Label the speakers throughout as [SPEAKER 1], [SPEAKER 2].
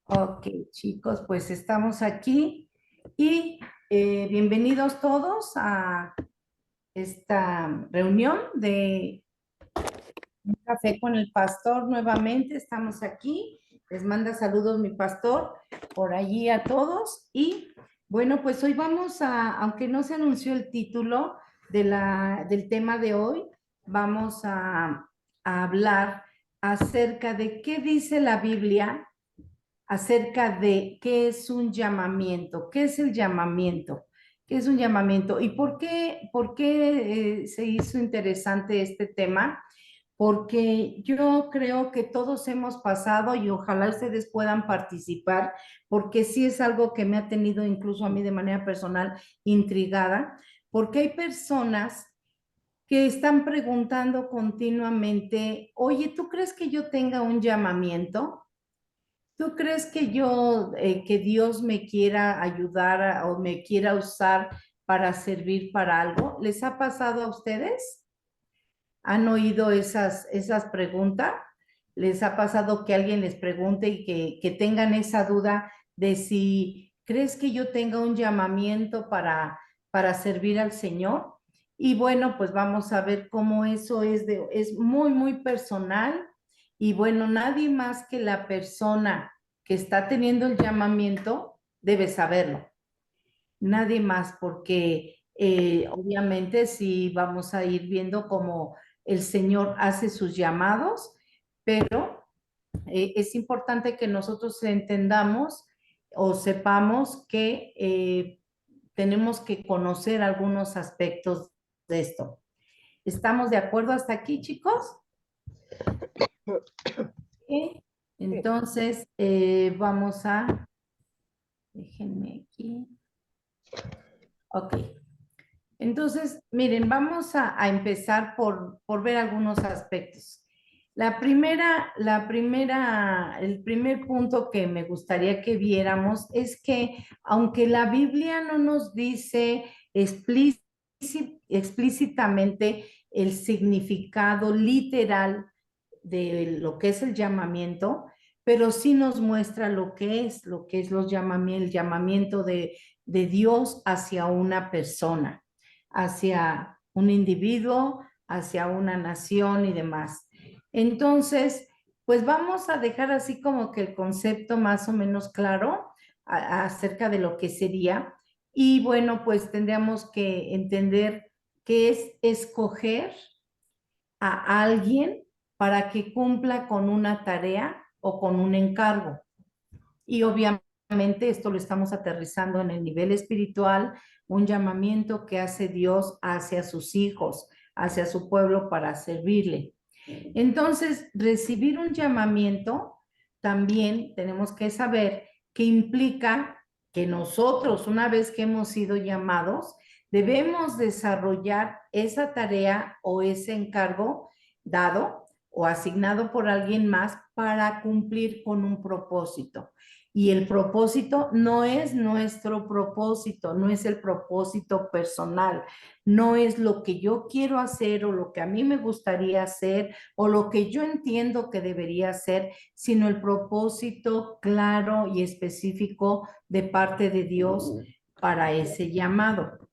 [SPEAKER 1] Ok, chicos, pues estamos aquí y bienvenidos todos a esta reunión de Un Café con el Pastor. Nuevamente estamos aquí. Les manda saludos mi pastor por allí a todos. Y bueno, pues hoy vamos aunque no se anunció el título del tema de hoy, vamos a hablar acerca de qué dice la Biblia acerca de qué es un llamamiento, qué es el llamamiento, qué es un llamamiento y por qué se hizo interesante este tema. Porque yo creo que todos hemos pasado y ojalá ustedes puedan participar, porque sí es algo que me ha tenido incluso a mí de manera personal intrigada, porque hay personas que están preguntando continuamente, oye, ¿tú crees que yo tenga un llamamiento? ¿Tú crees que Dios me quiera ayudar o me quiera usar para servir para algo? ¿Les ha pasado a ustedes? ¿Han oído esas preguntas? ¿Les ha pasado que alguien les pregunte y que tengan esa duda de si crees que yo tenga un llamamiento para servir al Señor? Y bueno, pues vamos a ver cómo eso es muy, muy personal. Y bueno, nadie más que la persona que está teniendo el llamamiento debe saberlo. Nadie más, porque obviamente sí vamos a ir viendo cómo el Señor hace sus llamados, pero es importante que nosotros entendamos o sepamos que tenemos que conocer algunos aspectos de esto. ¿Estamos de acuerdo hasta aquí, chicos? ¿Sí?
[SPEAKER 2] Sí.
[SPEAKER 1] Entonces, déjenme aquí. Ok. Entonces, miren, vamos a empezar por ver algunos aspectos. El primer punto que me gustaría que viéramos es que aunque la Biblia no nos dice explícitamente el significado literal de lo que es el llamamiento, pero sí nos muestra lo que es el llamamiento de Dios hacia una persona, hacia un individuo, hacia una nación y demás. Entonces, pues vamos a dejar así como que el concepto más o menos claro acerca de lo que sería. Y bueno, pues tendríamos que entender qué es escoger a alguien para que cumpla con una tarea o con un encargo. Y obviamente esto lo estamos aterrizando en el nivel espiritual, un llamamiento que hace Dios hacia sus hijos, hacia su pueblo para servirle. Entonces, recibir un llamamiento también tenemos que saber que implica que nosotros, una vez que hemos sido llamados, debemos desarrollar esa tarea o ese encargo dado o asignado por alguien más para cumplir con un propósito. Y el propósito no es nuestro propósito, no es el propósito personal, no es lo que yo quiero hacer o lo que a mí me gustaría hacer o lo que yo entiendo que debería hacer, sino el propósito claro y específico de parte de Dios para ese llamado.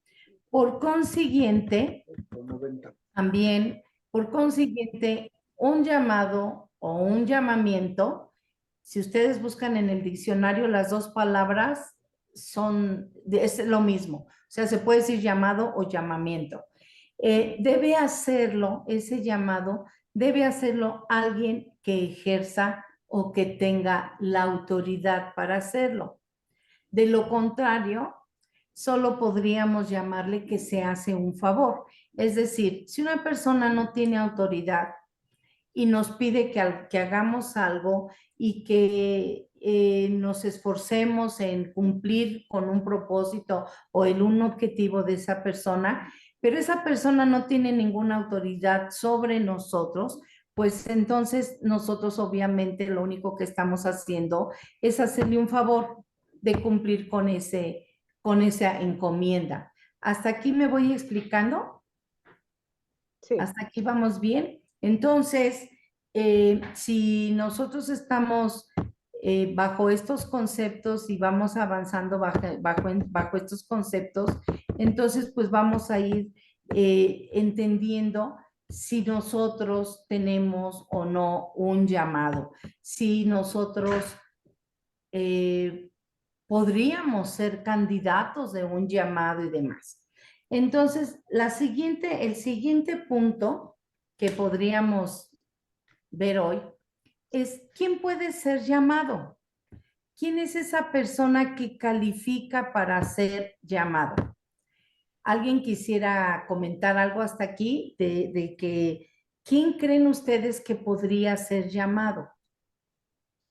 [SPEAKER 1] Por consiguiente, también, por consiguiente, un llamado o un llamamiento, si ustedes buscan en el diccionario, las dos palabras es lo mismo. O sea, se puede decir llamado o llamamiento. Debe hacerlo, ese llamado, debe hacerlo alguien que ejerza o que tenga la autoridad para hacerlo. De lo contrario, solo podríamos llamarle que se hace un favor. Es decir, si una persona no tiene autoridad y nos pide que hagamos algo y que nos esforcemos en cumplir con un propósito o en un objetivo de esa persona, pero esa persona no tiene ninguna autoridad sobre nosotros, pues entonces nosotros obviamente lo único que estamos haciendo es hacerle un favor de cumplir con esa encomienda. ¿Hasta aquí me voy explicando?
[SPEAKER 2] Sí.
[SPEAKER 1] ¿Hasta aquí vamos bien? Entonces, si nosotros estamos bajo estos conceptos y vamos avanzando bajo estos conceptos, entonces pues vamos a ir entendiendo si nosotros tenemos o no un llamado, si nosotros podríamos ser candidatos de un llamado y demás. Entonces, el siguiente punto que podríamos ver hoy es quién puede ser llamado. ¿Quién es esa persona que califica para ser llamado? ¿Alguien quisiera comentar algo hasta aquí de que quién creen ustedes que podría ser llamado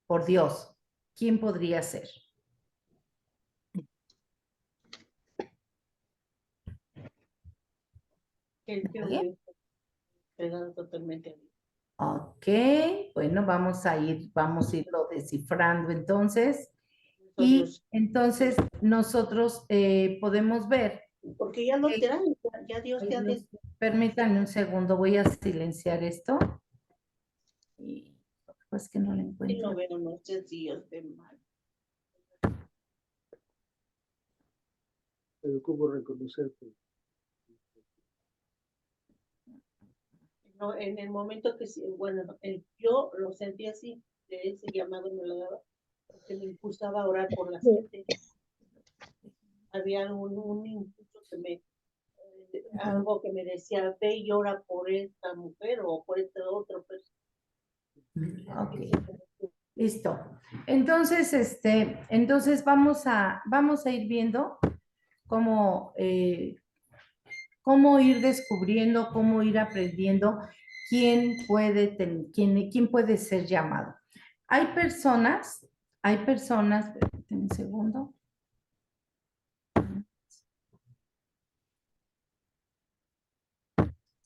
[SPEAKER 1] por Dios? ¿Quién podría ser?
[SPEAKER 2] El que
[SPEAKER 1] ¿Alguien?
[SPEAKER 2] entregado totalmente a Dios.
[SPEAKER 1] Ok, bueno, vamos a irlo descifrando entonces. Y
[SPEAKER 2] Dios.
[SPEAKER 1] entonces nosotros podemos ver
[SPEAKER 2] Porque ya lo
[SPEAKER 1] que,
[SPEAKER 2] traen, ya Dios te ha
[SPEAKER 1] permítanme un segundo, voy a silenciar esto. Y pues que no lo
[SPEAKER 2] y no
[SPEAKER 1] encuentro.
[SPEAKER 2] veo nuestros días de mal.
[SPEAKER 3] Pero ¿cómo reconocerte?
[SPEAKER 2] No, en el momento que sí, bueno, yo lo sentí así, de ese llamado me lo daba, porque me impulsaba a orar por la gente. Había un impulso que algo que me decía, ve y ora por esta mujer o por este otro. Pues.
[SPEAKER 1] Ok, listo. Entonces, entonces vamos a ir viendo cómo, cómo ir descubriendo, cómo ir aprendiendo quién puede ser llamado. Hay personas, permítanme un segundo.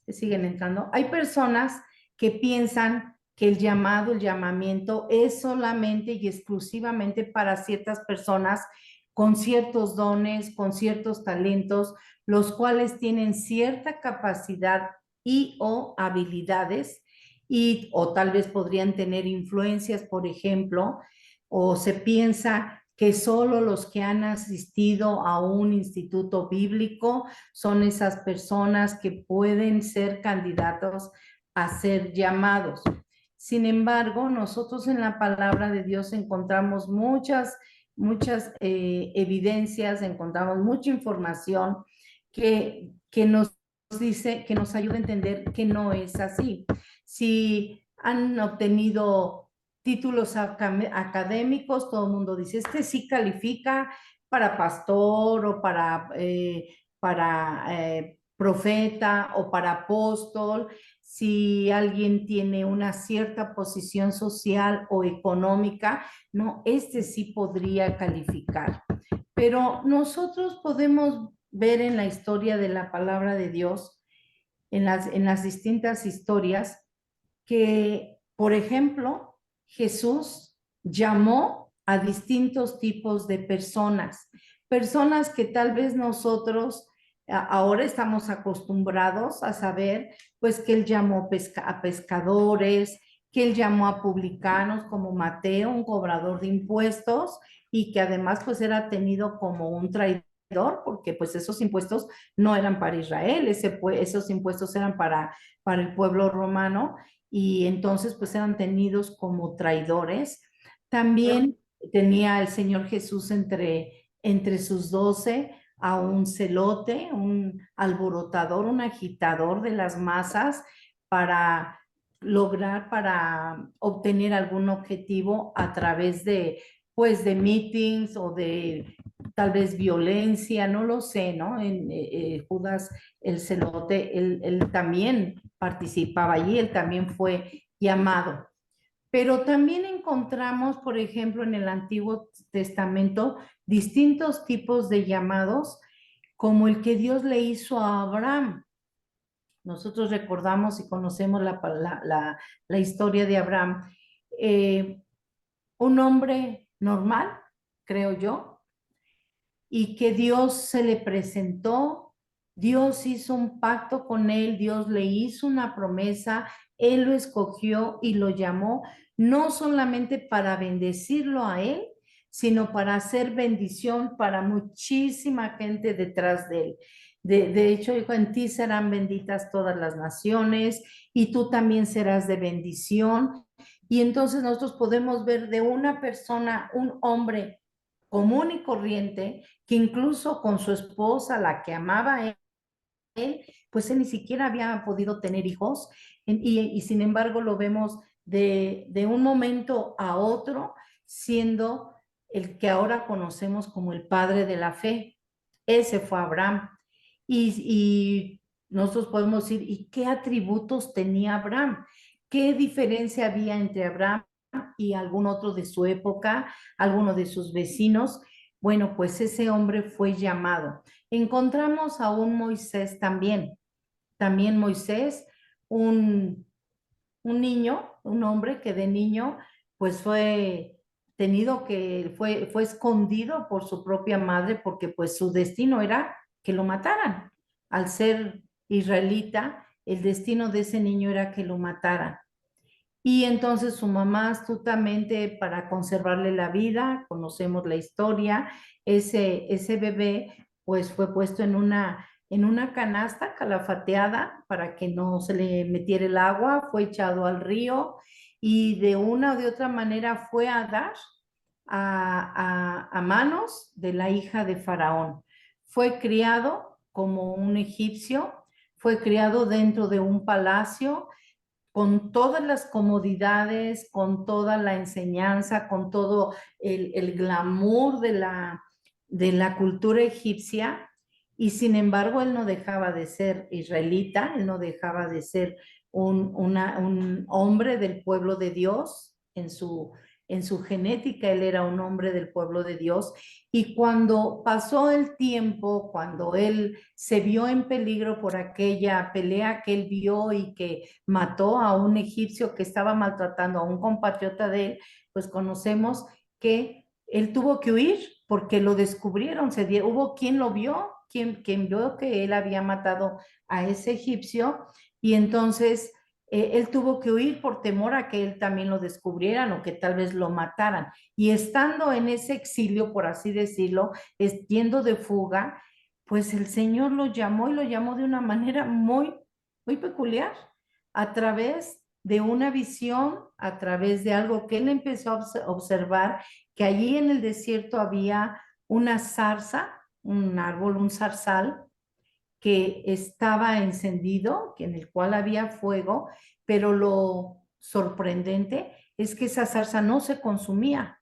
[SPEAKER 1] Que siguen entrando. Hay personas que piensan que el llamado, el llamamiento es solamente y exclusivamente para ciertas personas con ciertos dones, con ciertos talentos, los cuales tienen cierta capacidad y o habilidades y o tal vez podrían tener influencias, por ejemplo, o se piensa que solo los que han asistido a un instituto bíblico son esas personas que pueden ser candidatos a ser llamados. Sin embargo, nosotros en la palabra de Dios encontramos muchas evidencias, encontramos mucha información que nos dice, que nos ayuda a entender que no es así. Si han obtenido títulos académicos, todo el mundo dice, este sí califica para pastor o para profeta o para apóstol, si alguien tiene una cierta posición social o económica, no, este sí podría calificar. Pero nosotros podemos ver en la historia de la palabra de Dios, en las distintas historias, que, por ejemplo, Jesús llamó a distintos tipos de personas que tal vez nosotros ahora estamos acostumbrados a saber, pues que él llamó a pescadores, que él llamó a publicanos como Mateo, un cobrador de impuestos, y que además pues era tenido como un traidor porque pues esos impuestos no eran para Israel, esos impuestos eran para el pueblo romano, y entonces pues eran tenidos como traidores. También tenía el Señor Jesús entre sus 12 a un celote, un alborotador, un agitador de las masas para para obtener algún objetivo a través pues, de meetings o de tal vez violencia, no lo sé, ¿no? Judas el celote, él también participaba allí, él también fue llamado. Pero también encontramos, por ejemplo, en el Antiguo Testamento, distintos tipos de llamados, como el que Dios le hizo a Abraham. Nosotros recordamos y conocemos la historia de Abraham. Un hombre normal, creo yo, y que Dios se le presentó, Dios hizo un pacto con él, Dios le hizo una promesa, él lo escogió y lo llamó, no solamente para bendecirlo a él, sino para hacer bendición para muchísima gente detrás de él. De hecho, dijo, en ti serán benditas todas las naciones y tú también serás de bendición. Y entonces nosotros podemos ver de una persona, un hombre común y corriente, que incluso con su esposa, la que amaba a él, pues él ni siquiera había podido tener hijos y sin embargo lo vemos de un momento a otro siendo el que ahora conocemos como el padre de la fe. Ese fue Abraham. Y nosotros podemos decir, ¿y qué atributos tenía Abraham? ¿Qué diferencia había entre Abraham y algún otro de su época, alguno de sus vecinos? Bueno, pues ese hombre fue llamado. Encontramos a un Moisés también Moisés, un, un niño, un hombre que de niño pues fue escondido por su propia madre porque pues su destino era que lo mataran. Al ser israelita, el destino de ese niño era que lo mataran. Y entonces su mamá astutamente para conservarle la vida, conocemos la historia, ese bebé pues fue puesto en una canasta calafateada para que no se le metiera el agua, fue echado al río y de una o de otra manera fue a dar a manos de la hija de Faraón. Fue criado como un egipcio, fue criado dentro de un palacio con todas las comodidades, con toda la enseñanza, con todo el glamour de la cultura egipcia, y sin embargo él no dejaba de ser israelita, él no dejaba de ser un hombre del pueblo de Dios en su genética, él era un hombre del pueblo de Dios, y cuando pasó el tiempo, cuando él se vio en peligro por aquella pelea que él vio y que mató a un egipcio que estaba maltratando a un compatriota de él, pues conocemos que él tuvo que huir porque lo descubrieron, hubo quien lo vio, quien vio que él había matado a ese egipcio y entonces él tuvo que huir por temor a que él también lo descubrieran o que tal vez lo mataran. Y estando en ese exilio, por así decirlo, yendo de fuga, pues el Señor lo llamó y lo llamó de una manera muy peculiar, a través de una visión, a través de algo que él empezó a observar, que allí en el desierto había una zarza, un árbol, un zarzal, que estaba encendido, en el cual había fuego, pero lo sorprendente es que esa zarza no se consumía.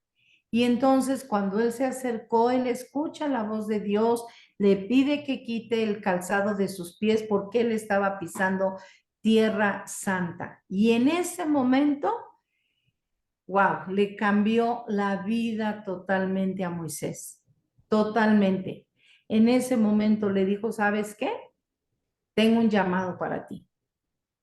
[SPEAKER 1] Y entonces cuando él se acercó, él escucha la voz de Dios, le pide que quite el calzado de sus pies porque él estaba pisando tierra santa. Y en ese momento, wow, le cambió la vida totalmente a Moisés, totalmente. En ese momento le dijo, ¿sabes qué? Tengo un llamado para ti.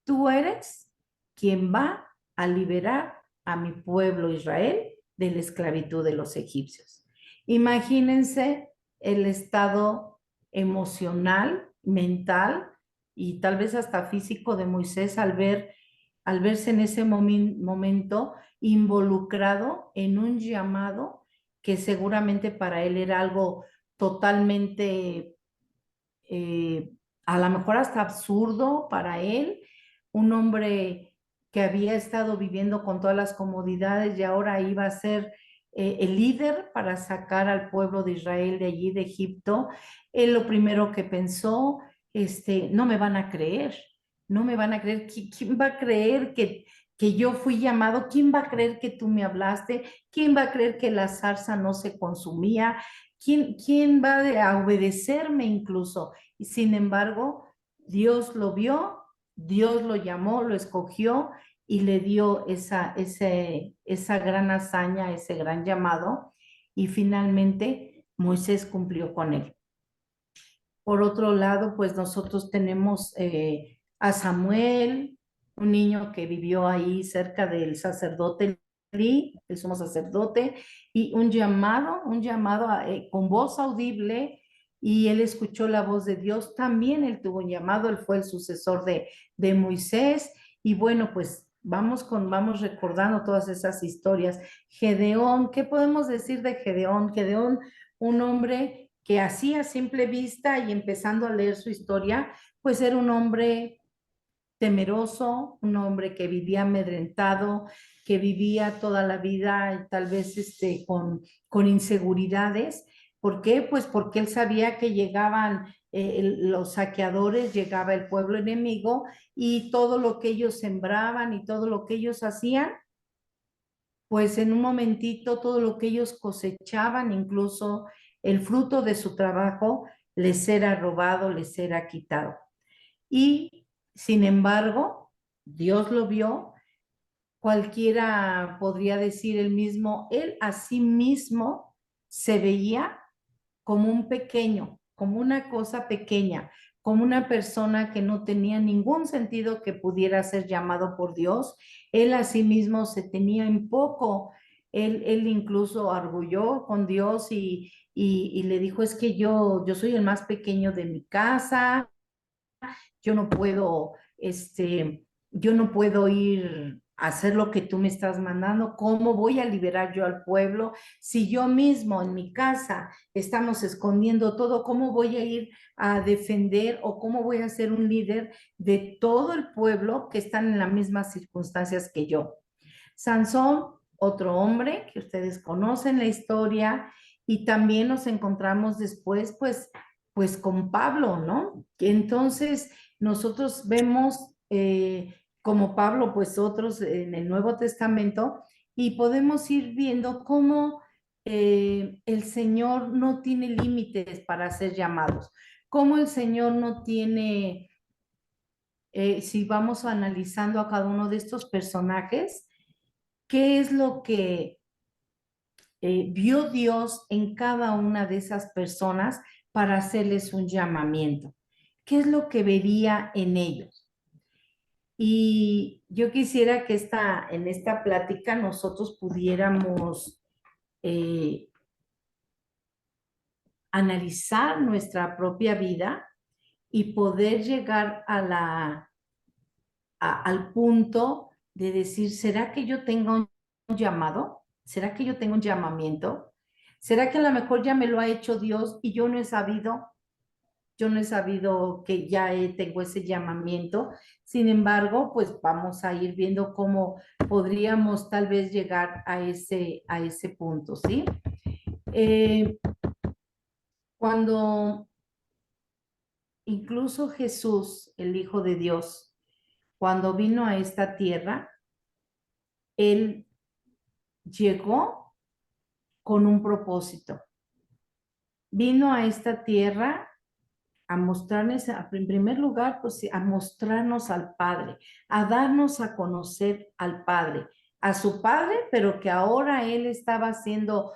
[SPEAKER 1] Tú eres quien va a liberar a mi pueblo Israel de la esclavitud de los egipcios. Imagínense el estado emocional, mental y tal vez hasta físico de Moisés al verse en ese momento involucrado en un llamado que seguramente para él era algo totalmente a lo mejor hasta absurdo para él, un hombre que había estado viviendo con todas las comodidades y ahora iba a ser el líder para sacar al pueblo de Israel de allí, de Egipto. Él lo primero que pensó, no me van a creer, no me van a creer. ¿Quién va a creer que yo fui llamado? ¿Quién va a creer que tú me hablaste? ¿Quién va a creer que la zarza no se consumía? ¿Quién va a obedecerme incluso? Y sin embargo, Dios lo vio, Dios lo llamó, lo escogió y le dio esa gran hazaña, ese gran llamado. Y finalmente Moisés cumplió con él. Por otro lado, pues nosotros tenemos a Samuel, un niño que vivió ahí cerca del sacerdote Eli, el sumo sacerdote, y un llamado con voz audible, y él escuchó la voz de Dios. También él tuvo un llamado, él fue el sucesor de Moisés, y bueno, pues vamos recordando todas esas historias. Gedeón, ¿qué podemos decir de Gedeón? Gedeón, un hombre que así a simple vista y empezando a leer su historia, pues era un hombre temeroso, un hombre que vivía amedrentado, que vivía toda la vida tal vez con inseguridades. ¿Por qué? Pues porque él sabía que llegaban los saqueadores, llegaba el pueblo enemigo y todo lo que ellos sembraban y todo lo que ellos hacían, pues en un momentito todo lo que ellos cosechaban, incluso el fruto de su trabajo, les era robado, les era quitado. Y sin embargo, Dios lo vio, cualquiera podría decir el mismo, él a sí mismo se veía como un pequeño, como una cosa pequeña, como una persona que no tenía ningún sentido que pudiera ser llamado por Dios. Él a sí mismo se tenía en poco. Él incluso arguyó con Dios y le dijo, es que yo soy el más pequeño de mi casa, yo no puedo, yo no puedo ir a hacer lo que tú me estás mandando. ¿Cómo voy a liberar yo al pueblo? Si yo mismo en mi casa estamos escondiendo todo, ¿cómo voy a ir a defender o cómo voy a ser un líder de todo el pueblo que están en las mismas circunstancias que yo? Sansón, otro hombre que ustedes conocen la historia, y también nos encontramos después, pues con Pablo, ¿no? Que entonces nosotros vemos como Pablo, pues otros en el Nuevo Testamento, y podemos ir viendo cómo el Señor no tiene límites para ser llamados, cómo el Señor no tiene, si vamos analizando a cada uno de estos personajes, qué es lo que vio Dios en cada una de esas personas para hacerles un llamamiento. ¿Qué es lo que vería en ellos? Y yo quisiera que en esta plática nosotros pudiéramos eh, analizar nuestra propia vida y poder llegar al punto de decir, ¿será que yo tengo un llamado? ¿Será que yo tengo un llamamiento? ¿Será que a lo mejor ya me lo ha hecho Dios y yo no he sabido? Yo no he sabido que ya tengo ese llamamiento. Sin embargo, pues vamos a ir viendo cómo podríamos tal vez llegar a ese punto, ¿sí? Eh, cuando incluso Jesús, el Hijo de Dios, cuando vino a esta tierra, él llegó con un propósito. Vino a esta tierra a mostrarnos, en primer lugar, pues a mostrarnos al Padre, a darnos a conocer al Padre, a su Padre, pero que ahora él estaba haciendo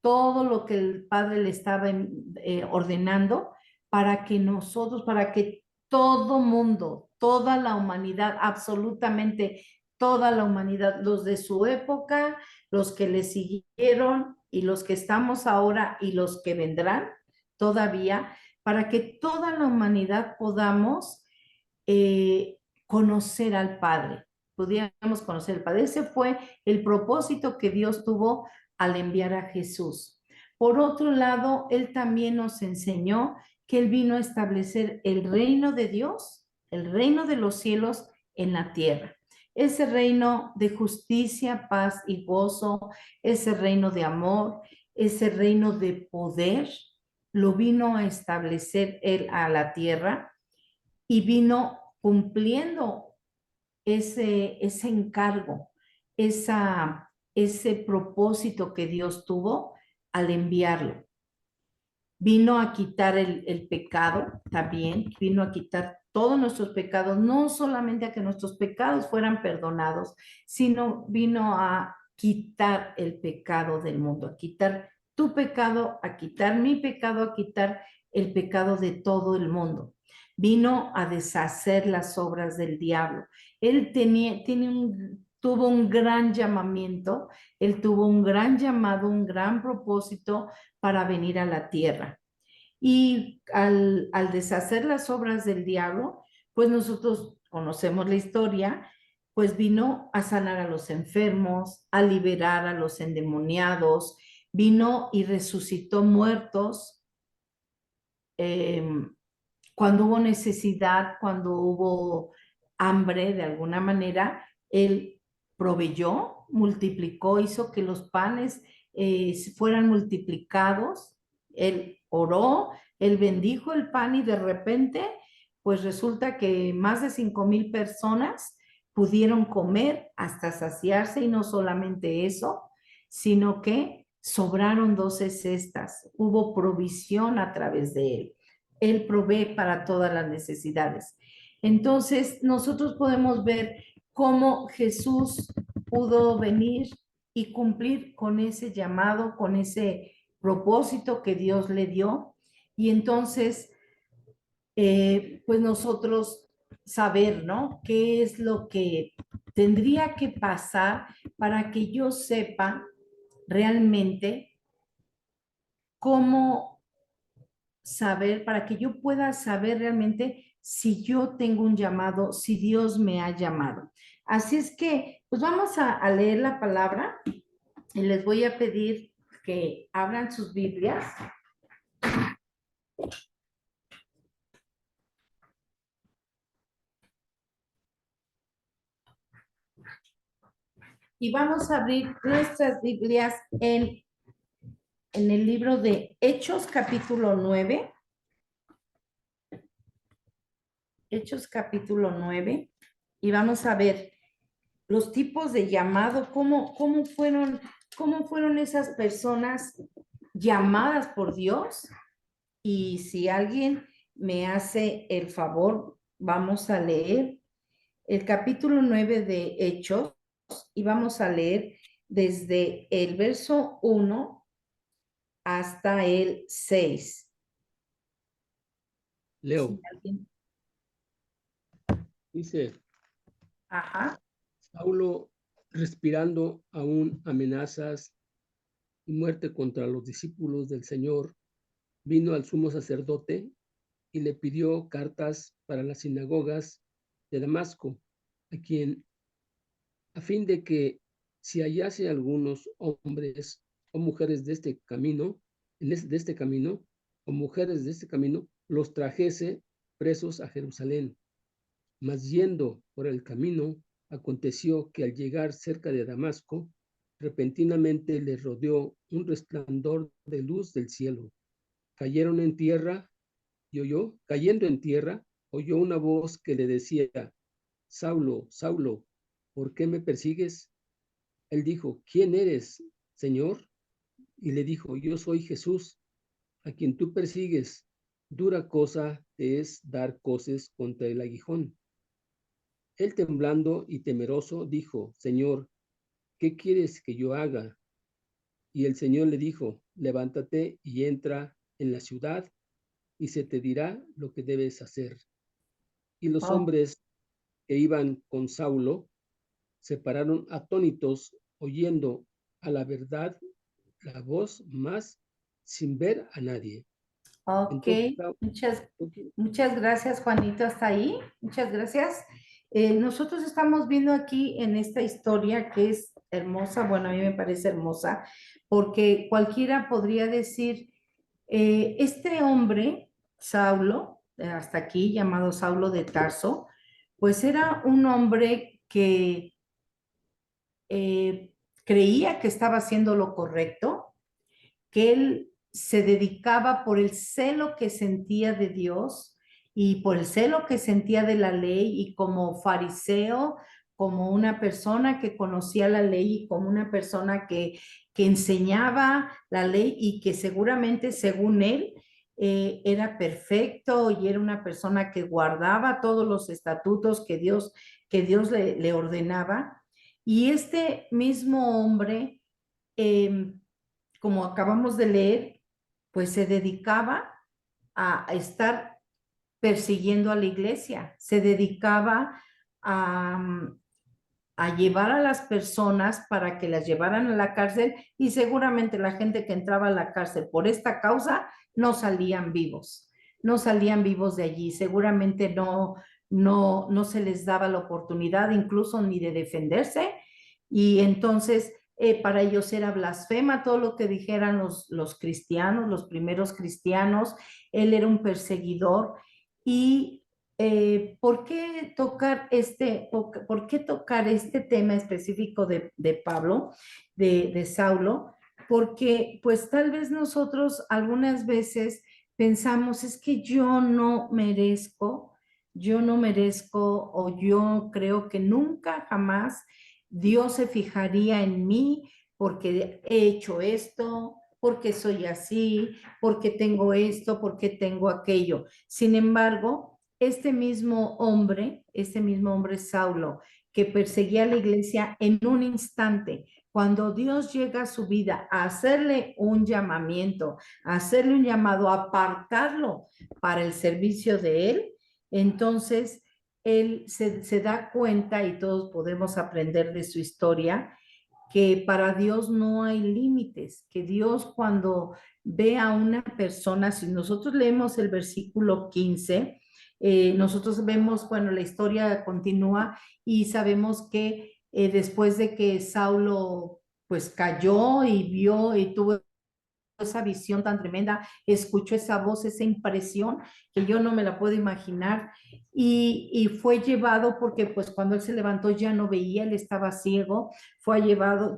[SPEAKER 1] todo lo que el Padre le estaba ordenando para que nosotros, para que todo mundo, toda la humanidad, absolutamente toda la humanidad, los de su época, los que le siguieron y los que estamos ahora y los que vendrán todavía, para que toda la humanidad podamos conocer al Padre, pudiéramos conocer al Padre. Ese fue el propósito que Dios tuvo al enviar a Jesús. Por otro lado, Él también nos enseñó que Él vino a establecer el reino de Dios, el reino de los cielos en la tierra. Ese reino de justicia, paz y gozo, ese reino de amor, ese reino de poder, lo vino a establecer Él a la tierra y vino cumpliendo ese encargo, ese propósito que Dios tuvo al enviarlo. Vino a quitar el pecado también, vino a quitar todos nuestros pecados, no solamente a que nuestros pecados fueran perdonados, sino vino a quitar el pecado del mundo, a quitar tu pecado, a quitar mi pecado, a quitar el pecado de todo el mundo. Vino a deshacer las obras del diablo. Él tuvo un gran llamamiento, él tuvo un gran llamado, un gran propósito para venir a la tierra. Y al deshacer las obras del diablo, pues nosotros conocemos la historia, pues vino a sanar a los enfermos, a liberar a los endemoniados, vino y resucitó muertos. Cuando hubo necesidad, cuando hubo hambre de alguna manera, Él proveyó, multiplicó, hizo que los panes fueran multiplicados. Él oró, Él bendijo el pan y de repente, pues resulta que más de 5,000 personas pudieron comer hasta saciarse y no solamente eso, sino que sobraron 12 cestas, hubo provisión a través de Él. Él provee para todas las necesidades. Entonces, nosotros podemos ver cómo Jesús pudo venir y cumplir con ese llamado, con ese propósito que Dios le dio. Y entonces, pues nosotros saber, ¿no? ¿Qué es lo que tendría que pasar para que yo sepa realmente cómo saber, para que yo pueda saber realmente si yo tengo un llamado, si Dios me ha llamado? Así es que, pues vamos a leer la palabra y les voy a pedir que abran sus Biblias. Y vamos a abrir nuestras Biblias en el libro de Hechos, capítulo 9. Hechos, capítulo 9. Y vamos a ver los tipos de llamado, cómo fueron esas personas llamadas por Dios. Y si alguien me hace el favor, vamos a leer el capítulo 9 de Hechos y vamos a leer desde el verso 1 hasta el 6.
[SPEAKER 3] Leo,
[SPEAKER 1] Si alguien...
[SPEAKER 3] dice,
[SPEAKER 1] Ajá.
[SPEAKER 3] Saulo, respirando aún amenazas y muerte contra los discípulos del Señor, vino al sumo sacerdote y le pidió cartas para las sinagogas de Damasco, a fin de que si hallase algunos hombres o mujeres de este camino, de este camino, o mujeres de este camino, los trajese presos a Jerusalén. Mas yendo por el camino, aconteció que al llegar cerca de Damasco, repentinamente le rodeó un resplandor de luz del cielo. Cayeron en tierra cayendo en tierra, oyó una voz que le decía: Saulo, Saulo, ¿por qué me persigues? Él dijo: ¿Quién eres, Señor? Y le dijo: Yo soy Jesús, a quien tú persigues. Dura cosa te es dar coces contra el aguijón. Él, temblando y temeroso, dijo: Señor, ¿qué quieres que yo haga? Y el Señor le dijo: Levántate y entra en la ciudad, y se te dirá lo que debes hacer. Y los
[SPEAKER 1] Oh,
[SPEAKER 3] hombres que iban con Saulo se pararon atónitos, oyendo a la verdad la voz, mas sin ver a nadie.
[SPEAKER 1] ok,
[SPEAKER 3] Entonces,
[SPEAKER 1] muchas gracias, Juanito, hasta ahí. Muchas gracias. Nosotros estamos viendo aquí en esta historia que es hermosa, bueno, a mí me parece hermosa, porque cualquiera podría decir, este hombre, Saulo, hasta aquí llamado Saulo de Tarso, pues era un hombre que creía que estaba haciendo lo correcto, que él se dedicaba por el celo que sentía de Dios y por el celo que sentía de la ley y como fariseo, como una persona que conocía la ley y como una persona que enseñaba la ley y que seguramente según él era perfecto y era una persona que guardaba todos los estatutos que Dios le ordenaba. Y este mismo hombre, como acabamos de leer, pues se dedicaba a estar persiguiendo a la iglesia, se dedicaba a, a llevar a las personas para que las llevaran a la cárcel y seguramente la gente que entraba a la cárcel por esta causa no salían vivos, no salían vivos de allí, seguramente no se les daba la oportunidad incluso ni de defenderse, y entonces para ellos era blasfema todo lo que dijeran los cristianos, los primeros cristianos. Él era un perseguidor. Y ¿por qué tocar por qué tocar este tema específico de Pablo, de Saulo? Porque pues tal vez nosotros algunas veces pensamos, es que yo no merezco, o yo creo que nunca jamás Dios se fijaría en mí porque he hecho esto, porque soy así, porque tengo esto, porque tengo aquello. Sin embargo, este mismo hombre Saulo, que perseguía a la iglesia en un instante, cuando Dios llega a su vida a hacerle un llamamiento, a hacerle un llamado, a apartarlo para el servicio de él, entonces él se da cuenta, y todos podemos aprender de su historia, que para Dios no hay límites, que Dios cuando ve a una persona, si nosotros leemos el versículo 15, nosotros vemos, bueno, la historia continúa y sabemos que después de que Saulo pues cayó y vio y tuvo esa visión tan tremenda, escuchó esa voz, esa impresión que yo no me la puedo imaginar, y fue llevado, porque pues cuando él se levantó ya no veía, él estaba ciego, fue llevado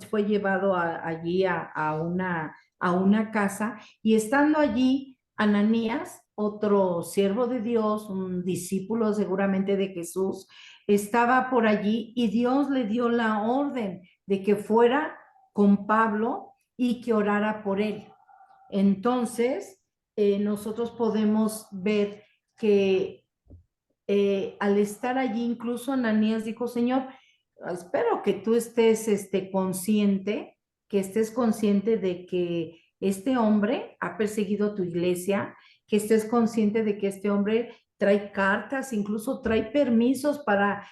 [SPEAKER 1] allí a una casa, y estando allí, Ananías, otro siervo de Dios, un discípulo seguramente de Jesús, estaba por allí, y Dios le dio la orden de que fuera con Pablo y que orara por él. Entonces, nosotros podemos ver que al estar allí, incluso Ananías dijo, Señor, espero que tú estés consciente, que estés consciente de que este hombre ha perseguido tu iglesia, que estés consciente de que este hombre trae cartas, incluso trae permisos para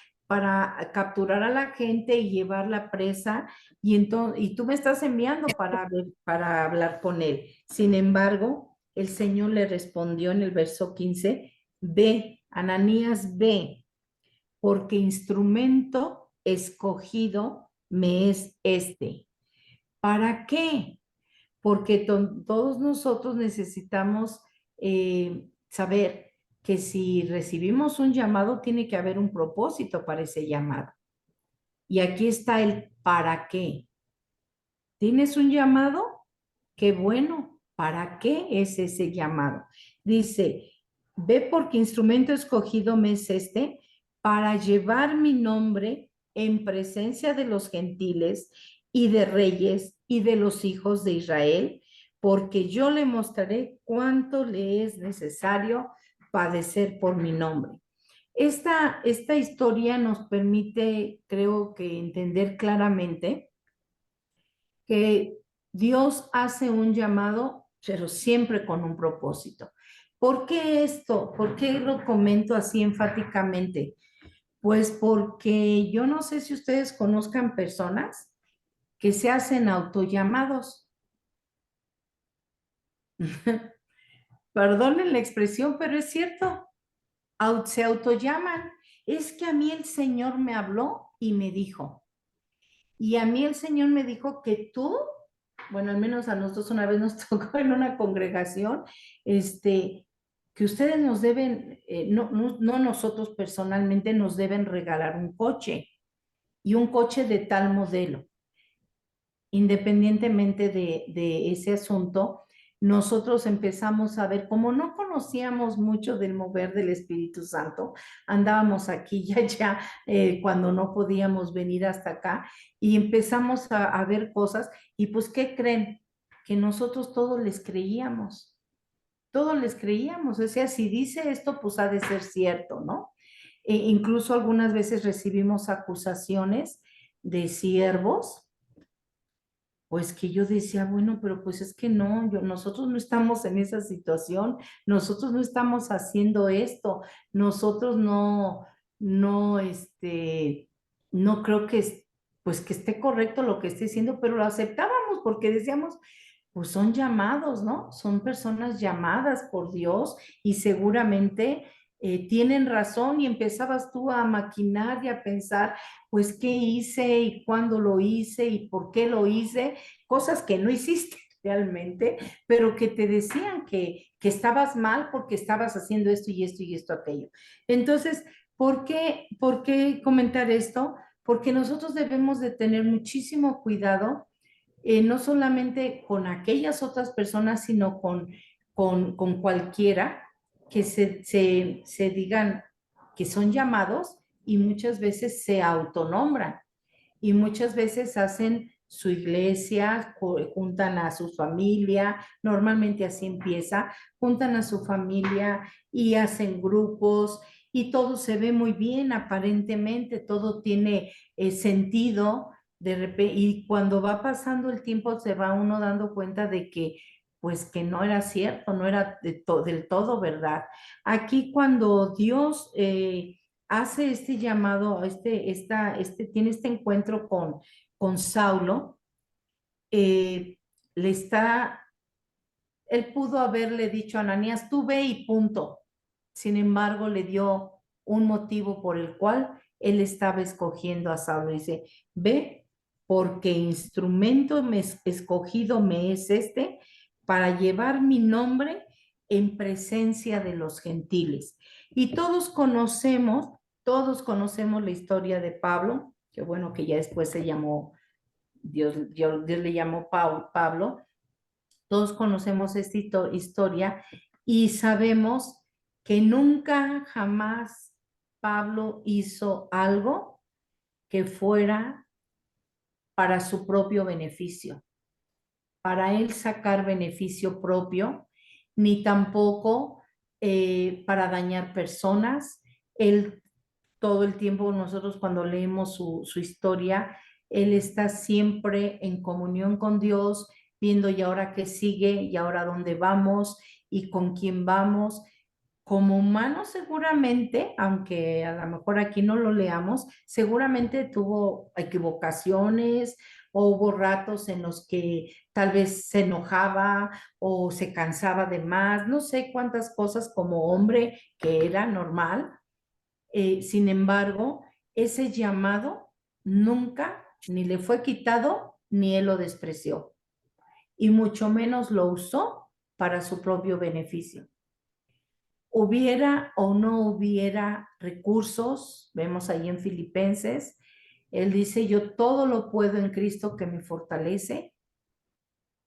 [SPEAKER 1] capturar a la gente y llevarla presa, y tú me estás enviando para hablar con él. Sin embargo, el Señor le respondió en el verso 15, ve, Ananías, ve, porque instrumento escogido me es este. ¿Para qué? Porque todos nosotros necesitamos saber que si recibimos un llamado, tiene que haber un propósito para ese llamado. Y aquí está el para qué. ¿Tienes un llamado? Qué bueno. ¿Para qué es ese llamado? Dice, ve porque instrumento escogido me es este, para llevar mi nombre en presencia de los gentiles y de reyes y de los hijos de Israel, porque yo le mostraré cuánto le es necesario padecer por mi nombre. Esta historia nos permite, creo que, entender claramente que Dios hace un llamado, pero siempre con un propósito. ¿Por qué esto? ¿Por qué lo comento así enfáticamente? Pues porque yo no sé si ustedes conozcan personas que se hacen autollamados. Perdonen la expresión, pero es cierto. Se autollaman. Es que a mí el Señor me habló y me dijo. Y a mí el Señor me dijo que tú, bueno, al menos a nosotros una vez nos tocó en una congregación, que ustedes nos deben, no nosotros personalmente, nos deben regalar un coche, y un coche de tal modelo. Independientemente de ese asunto, nosotros empezamos a ver, como no conocíamos mucho del mover del Espíritu Santo, andábamos aquí y allá cuando no podíamos venir hasta acá, y empezamos a ver cosas, y pues, ¿qué creen? Que nosotros todos les creíamos, o sea, si dice esto, pues ha de ser cierto, ¿no? Incluso algunas veces recibimos acusaciones de siervos, pues que yo decía, bueno, pero pues es que no, nosotros no estamos en esa situación, nosotros no estamos haciendo esto, nosotros no, no creo pues que esté correcto lo que esté diciendo, pero lo aceptábamos porque decíamos, pues son llamados, ¿no? Son personas llamadas por Dios, y seguramente tienen razón, y empezabas tú a maquinar y a pensar, pues, ¿qué hice y cuándo lo hice y por qué lo hice? Cosas que no hiciste realmente, pero que te decían que estabas mal porque estabas haciendo esto y esto y esto, aquello. Entonces, por qué comentar esto? Porque nosotros debemos de tener muchísimo cuidado, no solamente con aquellas otras personas, sino con cualquiera que se digan que son llamados, y muchas veces se autonombran y muchas veces hacen su iglesia, juntan a su familia, normalmente así empieza, juntan a su familia y hacen grupos, y todo se ve muy bien aparentemente, todo tiene sentido de repente, y cuando va pasando el tiempo se va uno dando cuenta de que pues que no era cierto, no era del todo verdad. Aquí cuando Dios hace este llamado, tiene este encuentro con Saulo, eh, le está, él pudo haberle dicho a Ananías, tú ve y punto. Sin embargo, le dio un motivo por el cual él estaba escogiendo a Saulo. Dice, ve, porque instrumento escogido me es este para llevar mi nombre en presencia de los gentiles. Y todos conocemos la historia de Pablo, que bueno, que ya después se llamó, Dios le llamó Pablo. Todos conocemos esta historia y sabemos que nunca, jamás Pablo hizo algo que fuera para su propio beneficio, para él sacar beneficio propio, ni tampoco para dañar personas. Él todo el tiempo, nosotros cuando leemos su historia, él está siempre en comunión con Dios, viendo y ahora qué sigue, y ahora dónde vamos y con quién vamos. Como humano seguramente, aunque a lo mejor aquí no lo leamos, seguramente tuvo equivocaciones o hubo ratos en los que tal vez se enojaba o se cansaba de más, no sé cuántas cosas como hombre, que era normal. Sin embargo, ese llamado nunca ni le fue quitado ni él lo despreció, y mucho menos lo usó para su propio beneficio. Hubiera o no hubiera recursos, vemos ahí en Filipenses, él dice, yo todo lo puedo en Cristo que me fortalece.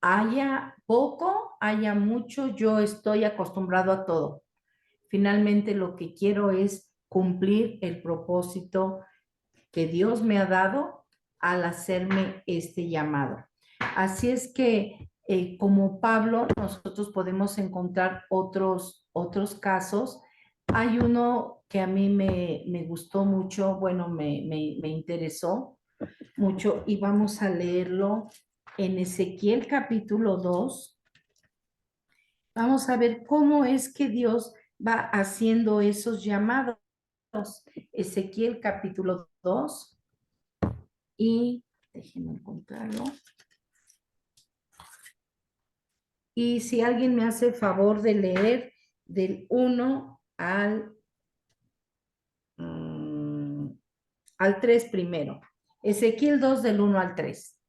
[SPEAKER 1] Haya poco, haya mucho, yo estoy acostumbrado a todo. Finalmente lo que quiero es cumplir el propósito que Dios me ha dado al hacerme este llamado. Así es que, como Pablo, nosotros podemos encontrar otros casos. Hay uno que a mí me gustó mucho, bueno, me interesó mucho, y vamos a leerlo en Ezequiel capítulo 2. Vamos a ver cómo es que Dios va haciendo esos llamados. Ezequiel capítulo 2. Y déjenme encontrarlo. Y si alguien me hace el favor de leer del 1 al 3 primero. Ezequiel 2 del 1 al 3.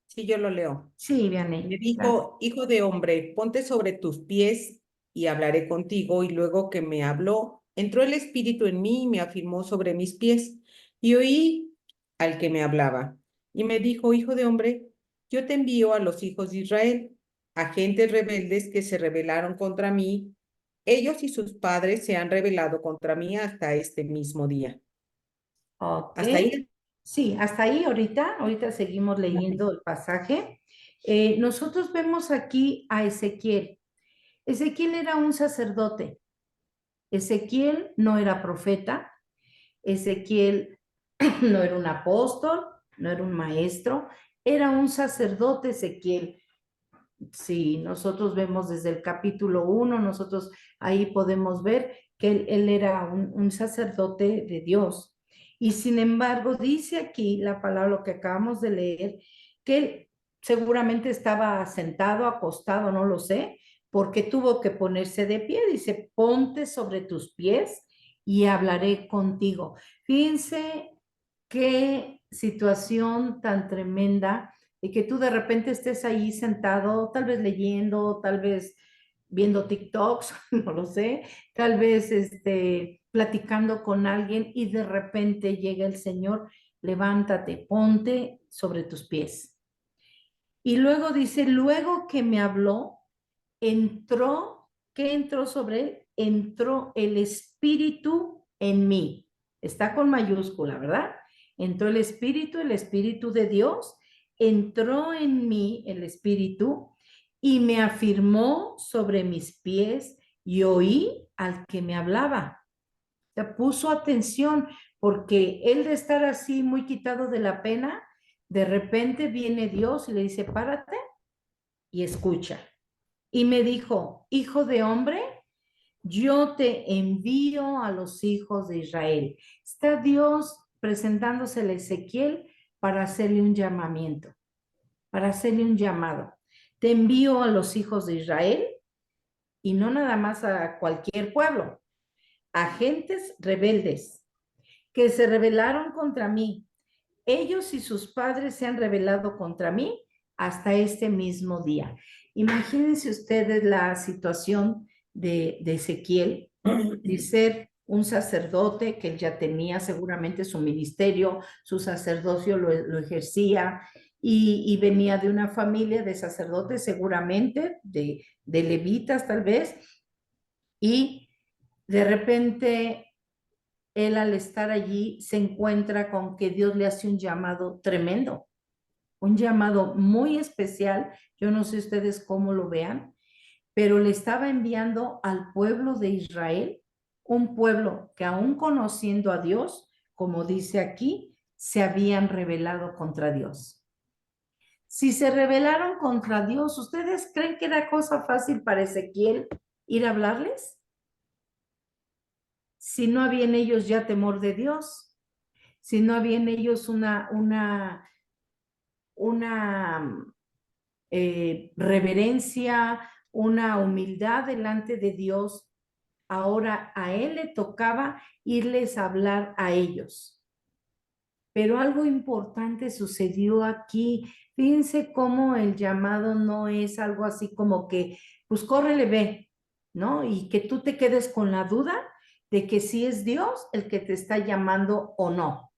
[SPEAKER 4] Sí, yo lo leo.
[SPEAKER 1] Sí,
[SPEAKER 4] Me
[SPEAKER 1] Vianney.
[SPEAKER 4] dijo, hijo de hombre, ponte sobre tus pies y hablaré contigo. Y luego que me habló, entró el Espíritu en mí y me afirmó sobre mis pies. Y oí al que me hablaba. Y me dijo, hijo de hombre, yo te envío a los hijos de Israel, a gentes rebeldes que se rebelaron contra mí. Ellos y sus padres se han rebelado contra mí hasta este mismo día.
[SPEAKER 1] Ok.
[SPEAKER 4] Hasta ahí.
[SPEAKER 1] Sí, hasta ahí ahorita seguimos leyendo el pasaje. Nosotros vemos aquí a Ezequiel. Ezequiel era un sacerdote. Ezequiel no era profeta. Ezequiel no era un apóstol, no era un maestro, era un sacerdote Ezequiel. Si nosotros vemos desde el capítulo 1, nosotros ahí podemos ver que él era un sacerdote de Dios. Y sin embargo, dice aquí la palabra, lo que acabamos de leer, que él seguramente estaba sentado, acostado, no lo sé, porque tuvo que ponerse de pie. Dice, ponte sobre tus pies y hablaré contigo. Fíjense qué situación tan tremenda de que tú de repente estés ahí sentado, tal vez leyendo, tal vez viendo TikToks, no lo sé, tal vez platicando con alguien y de repente llega el Señor, levántate, ponte sobre tus pies. Y luego dice, luego que me habló, entró, ¿qué entró sobre él? Entró el Espíritu en mí. Está con mayúscula, ¿verdad? Entró el Espíritu de Dios, entró en mí el Espíritu y me afirmó sobre mis pies y oí al que me hablaba. O sea, puso atención porque él de estar así muy quitado de la pena, de repente viene Dios y le dice, párate y escucha. Y me dijo, hijo de hombre, yo te envío a los hijos de Israel. Está Dios presentándose a Ezequiel para hacerle un llamamiento, para hacerle un llamado. Te envío a los hijos de Israel y no nada más a cualquier pueblo, a gentes rebeldes que se rebelaron contra mí. Ellos y sus padres se han rebelado contra mí hasta este mismo día. Imagínense ustedes la situación de Ezequiel, de ser un sacerdote que él ya tenía seguramente su ministerio, su sacerdocio lo ejercía y venía de una familia de sacerdotes seguramente, de levitas tal vez, y de repente él al estar allí se encuentra con que Dios le hace un llamado tremendo, un llamado muy especial. Yo no sé ustedes cómo lo vean, pero le estaba enviando al pueblo de Israel, un pueblo que aún conociendo a Dios, como dice aquí, se habían rebelado contra Dios. Si se rebelaron contra Dios, ¿ustedes creen que era cosa fácil para Ezequiel ir a hablarles? Si no había en ellos ya temor de Dios, si no había en ellos una reverencia, una humildad delante de Dios, ahora a él le tocaba irles a hablar a ellos. Pero algo importante sucedió aquí. Fíjense cómo el llamado no es algo así como que, pues córrele, ve, ¿no? Y que tú te quedes con la duda de que si es Dios el que te está llamando o no.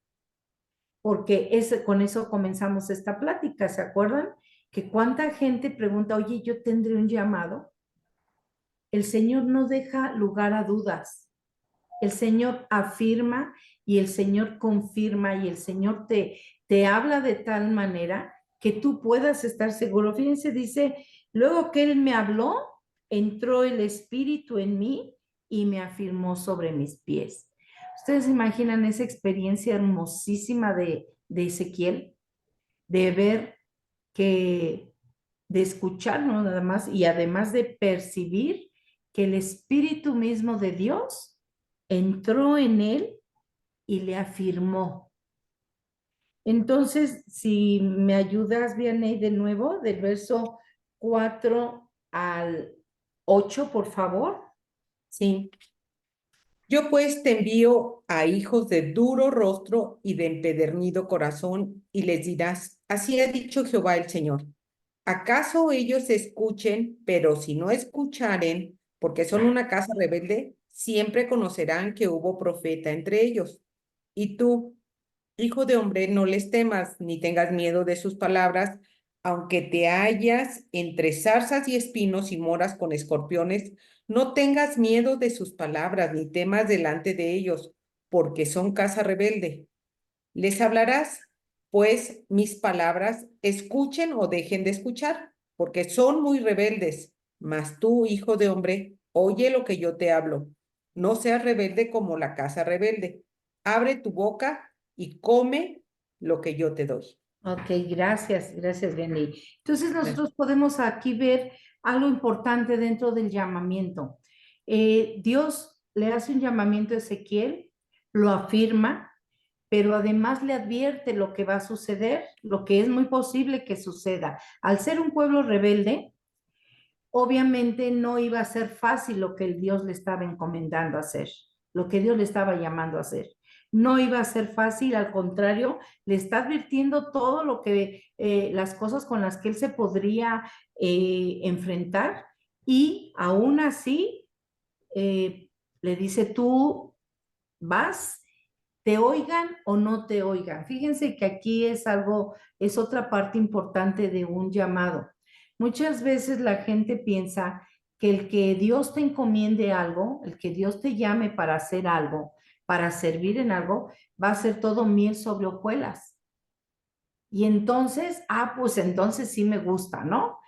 [SPEAKER 1] Porque con eso comenzamos esta plática, ¿se acuerdan? Que cuánta gente pregunta, oye, yo tendré un llamado. El Señor no deja lugar a dudas. El Señor afirma y el Señor confirma y el Señor te habla de tal manera que tú puedas estar seguro. Fíjense, dice, luego que Él me habló, entró el Espíritu en mí y me afirmó sobre mis pies. ¿Ustedes imaginan esa experiencia hermosísima de Ezequiel? De ver que, de escuchar, ¿no? Nada más, y además de percibir que el Espíritu mismo de Dios entró en él y le afirmó. Entonces, si me ayudas, Vianney, de nuevo, del verso 4 al 8, por favor.
[SPEAKER 4] Sí. Yo pues te envío a hijos de duro rostro y de empedernido corazón, y les dirás, así ha dicho Jehová el Señor. ¿Acaso ellos escuchen, pero si no escucharen, porque son una casa rebelde, siempre conocerán que hubo profeta entre ellos? Y tú, hijo de hombre, no les temas, ni tengas miedo de sus palabras, aunque te hallas entre zarzas y espinos y moras con escorpiones, no tengas miedo de sus palabras, ni temas delante de ellos, porque son casa rebelde. Les hablarás, pues, mis palabras, escuchen o dejen de escuchar, porque son muy rebeldes. Mas tú, hijo de hombre, oye lo que yo te hablo. No seas rebelde como la casa rebelde. Abre tu boca y come lo que yo te doy.
[SPEAKER 1] Ok, gracias, Benny. Entonces nosotros podemos aquí ver algo importante dentro del llamamiento. Dios le hace un llamamiento a Ezequiel, lo afirma, pero además le advierte lo que va a suceder, lo que es muy posible que suceda. Al ser un pueblo rebelde, obviamente no iba a ser fácil lo que el Dios le estaba encomendando hacer, lo que Dios le estaba llamando a hacer. No iba a ser fácil, al contrario, le está advirtiendo todo lo que, las cosas con las que él se podría enfrentar, y aún así le dice, tú vas, te oigan o no te oigan. Fíjense que aquí es algo, es otra parte importante de un llamado. Muchas veces la gente piensa que el que Dios te encomiende algo, el que Dios te llame para hacer algo, para servir en algo, va a ser todo miel sobre hojuelas. Y entonces, pues entonces sí me gusta, ¿no?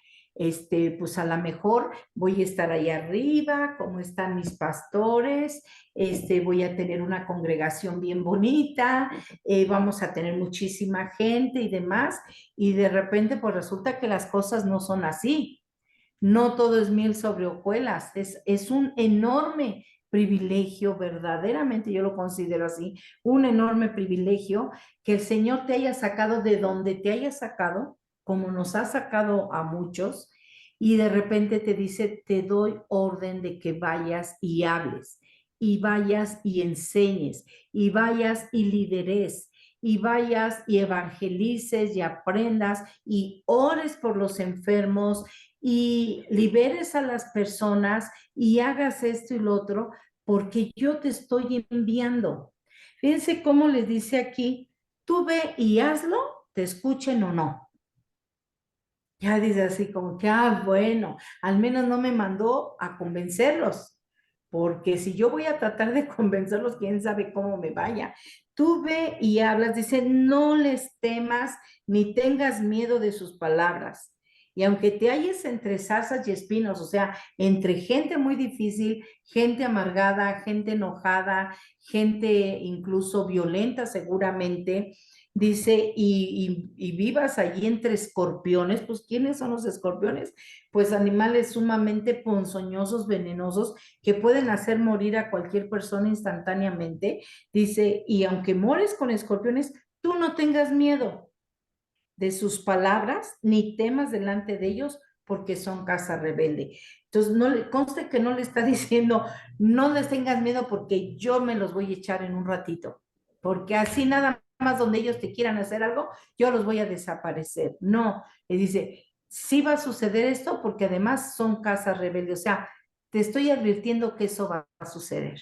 [SPEAKER 1] Pues a lo mejor voy a estar ahí arriba, como están mis pastores, voy a tener una congregación bien bonita, vamos a tener muchísima gente y demás, y de repente pues resulta que las cosas no son así. No todo es miel sobre hojuelas, es un enorme privilegio, verdaderamente yo lo considero así, un enorme privilegio que el Señor te haya sacado de donde te haya sacado, como nos ha sacado a muchos, y de repente te dice, te doy orden de que vayas y hables, y vayas y enseñes, y vayas y lideres, y vayas y evangelices y aprendas y ores por los enfermos y liberes a las personas y hagas esto y lo otro, porque yo te estoy enviando. Fíjense cómo les dice aquí, tú ve y hazlo, te escuchen o no. Ya dice así como que, bueno, al menos no me mandó a convencerlos, porque si yo voy a tratar de convencerlos, quién sabe cómo me vaya. Tú ve y hablas, dice, no les temas ni tengas miedo de sus palabras. Y aunque te halles entre zarzas y espinos, o sea, entre gente muy difícil, gente amargada, gente enojada, gente incluso violenta seguramente, dice, y vivas allí entre escorpiones, pues ¿quiénes son los escorpiones? Pues animales sumamente ponzoñosos, venenosos, que pueden hacer morir a cualquier persona instantáneamente. Dice, y aunque mores con escorpiones, tú no tengas miedo de sus palabras, ni temas delante de ellos, porque son casa rebelde. Entonces, no le conste que no le está diciendo, no les tengas miedo porque yo me los voy a echar en un ratito, porque así nada más donde ellos te quieran hacer algo, yo los voy a desaparecer. No, le dice, sí va a suceder esto porque además son casas rebeldes, o sea, te estoy advirtiendo que eso va a suceder.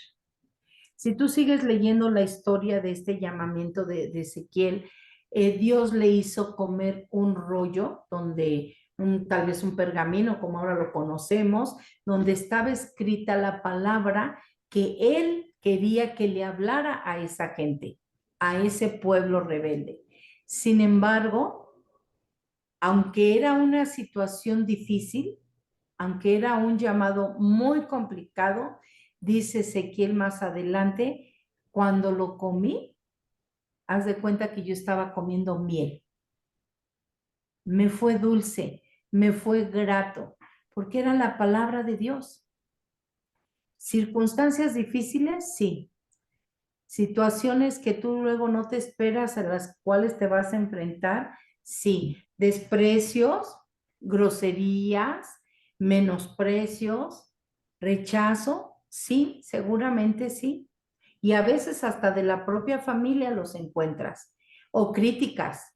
[SPEAKER 1] Si tú sigues leyendo la historia de este llamamiento de Ezequiel, Dios le hizo comer un rollo donde tal vez un pergamino, como ahora lo conocemos, donde estaba escrita la palabra que él quería que le hablara a esa gente, a ese pueblo rebelde. Sin embargo, aunque era una situación difícil, aunque era un llamado muy complicado, dice Ezequiel más adelante, cuando lo comí, haz de cuenta que yo estaba comiendo miel. Me fue dulce, me fue grato, porque era la palabra de Dios. Circunstancias difíciles, sí. Situaciones que tú luego no te esperas, a las cuales te vas a enfrentar, sí. Desprecios, groserías, menosprecios, rechazo, sí, seguramente sí. Y a veces hasta de la propia familia los encuentras. O críticas,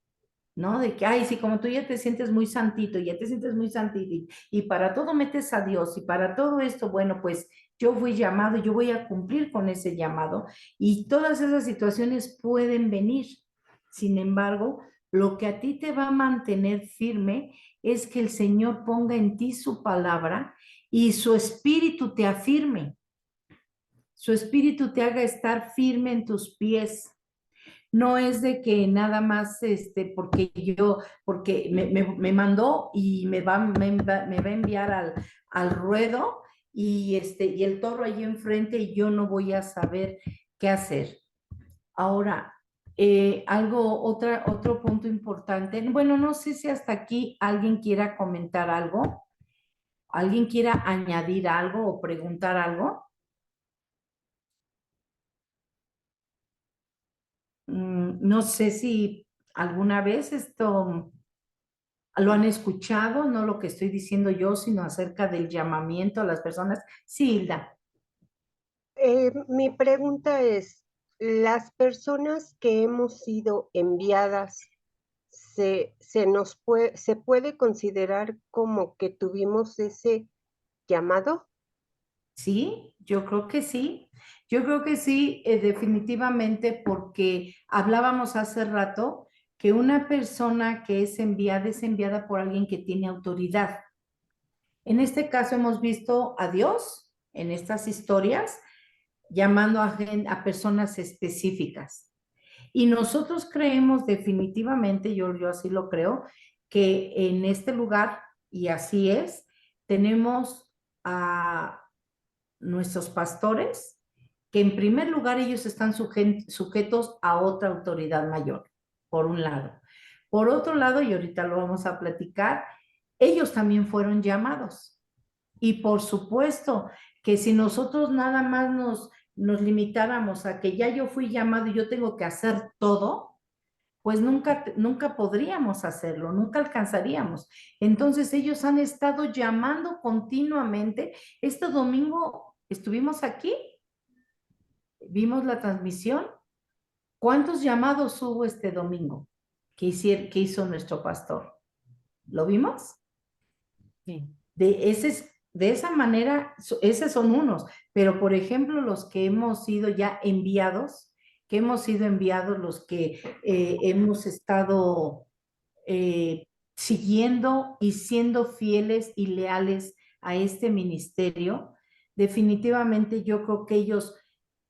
[SPEAKER 1] ¿no? De que, ay, sí, como tú ya te sientes muy santito, ya te sientes muy santito, y para todo metes a Dios, y para todo esto, bueno, pues yo fui llamado, yo voy a cumplir con ese llamado, y todas esas situaciones pueden venir. Sin embargo, lo que a ti te va a mantener firme es que el Señor ponga en ti su palabra y su espíritu te afirme, su espíritu te haga estar firme en tus pies. No es de que nada más, porque me mandó y me va a enviar al ruedo y el toro allí enfrente y yo no voy a saber qué hacer. Ahora, otro punto importante, bueno, no sé si hasta aquí alguien quiera comentar algo, alguien quiera añadir algo o preguntar algo. No sé si alguna vez ¿Lo han escuchado? No lo que estoy diciendo yo, sino acerca del llamamiento a las personas. Sí, Hilda.
[SPEAKER 5] Mi pregunta es, ¿las personas que hemos sido enviadas se puede considerar como que tuvimos ese llamado?
[SPEAKER 1] Sí, yo creo que sí. Yo creo que sí, definitivamente, porque hablábamos hace rato que una persona que es enviada por alguien que tiene autoridad. En este caso hemos visto a Dios en estas historias llamando a personas específicas. Y nosotros creemos definitivamente, yo así lo creo, que en este lugar, y así es, tenemos a nuestros pastores, que en primer lugar ellos están sujetos a otra autoridad mayor, por un lado. Por otro lado, y ahorita lo vamos a platicar, ellos también fueron llamados. Y por supuesto que si nosotros nada más nos limitáramos a que ya yo fui llamado y yo tengo que hacer todo, pues nunca podríamos hacerlo, nunca alcanzaríamos. Entonces ellos han estado llamando continuamente. Este domingo estuvimos aquí, vimos la transmisión. ¿Cuántos llamados hubo este domingo que hizo nuestro pastor? ¿Lo vimos?
[SPEAKER 4] Sí.
[SPEAKER 1] De esa manera, esos son unos, pero por ejemplo, los que hemos sido ya enviados, los que hemos estado siguiendo y siendo fieles y leales a este ministerio, definitivamente yo creo que ellos,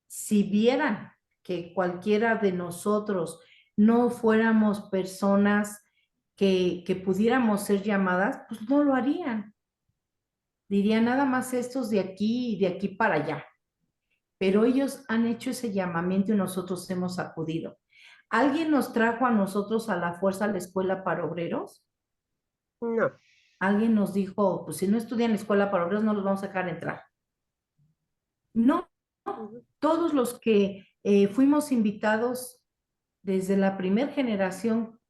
[SPEAKER 1] si vieran que cualquiera de nosotros no fuéramos personas que pudiéramos ser llamadas, pues no lo harían. Diría nada más estos de aquí y de aquí para allá. Pero ellos han hecho ese llamamiento y nosotros hemos acudido. ¿Alguien nos trajo a nosotros a la fuerza a la escuela para obreros?
[SPEAKER 5] No.
[SPEAKER 1] Alguien nos dijo, pues si no estudian escuela para obreros no los vamos a dejar entrar. No, todos los que fuimos invitados desde la primera generación,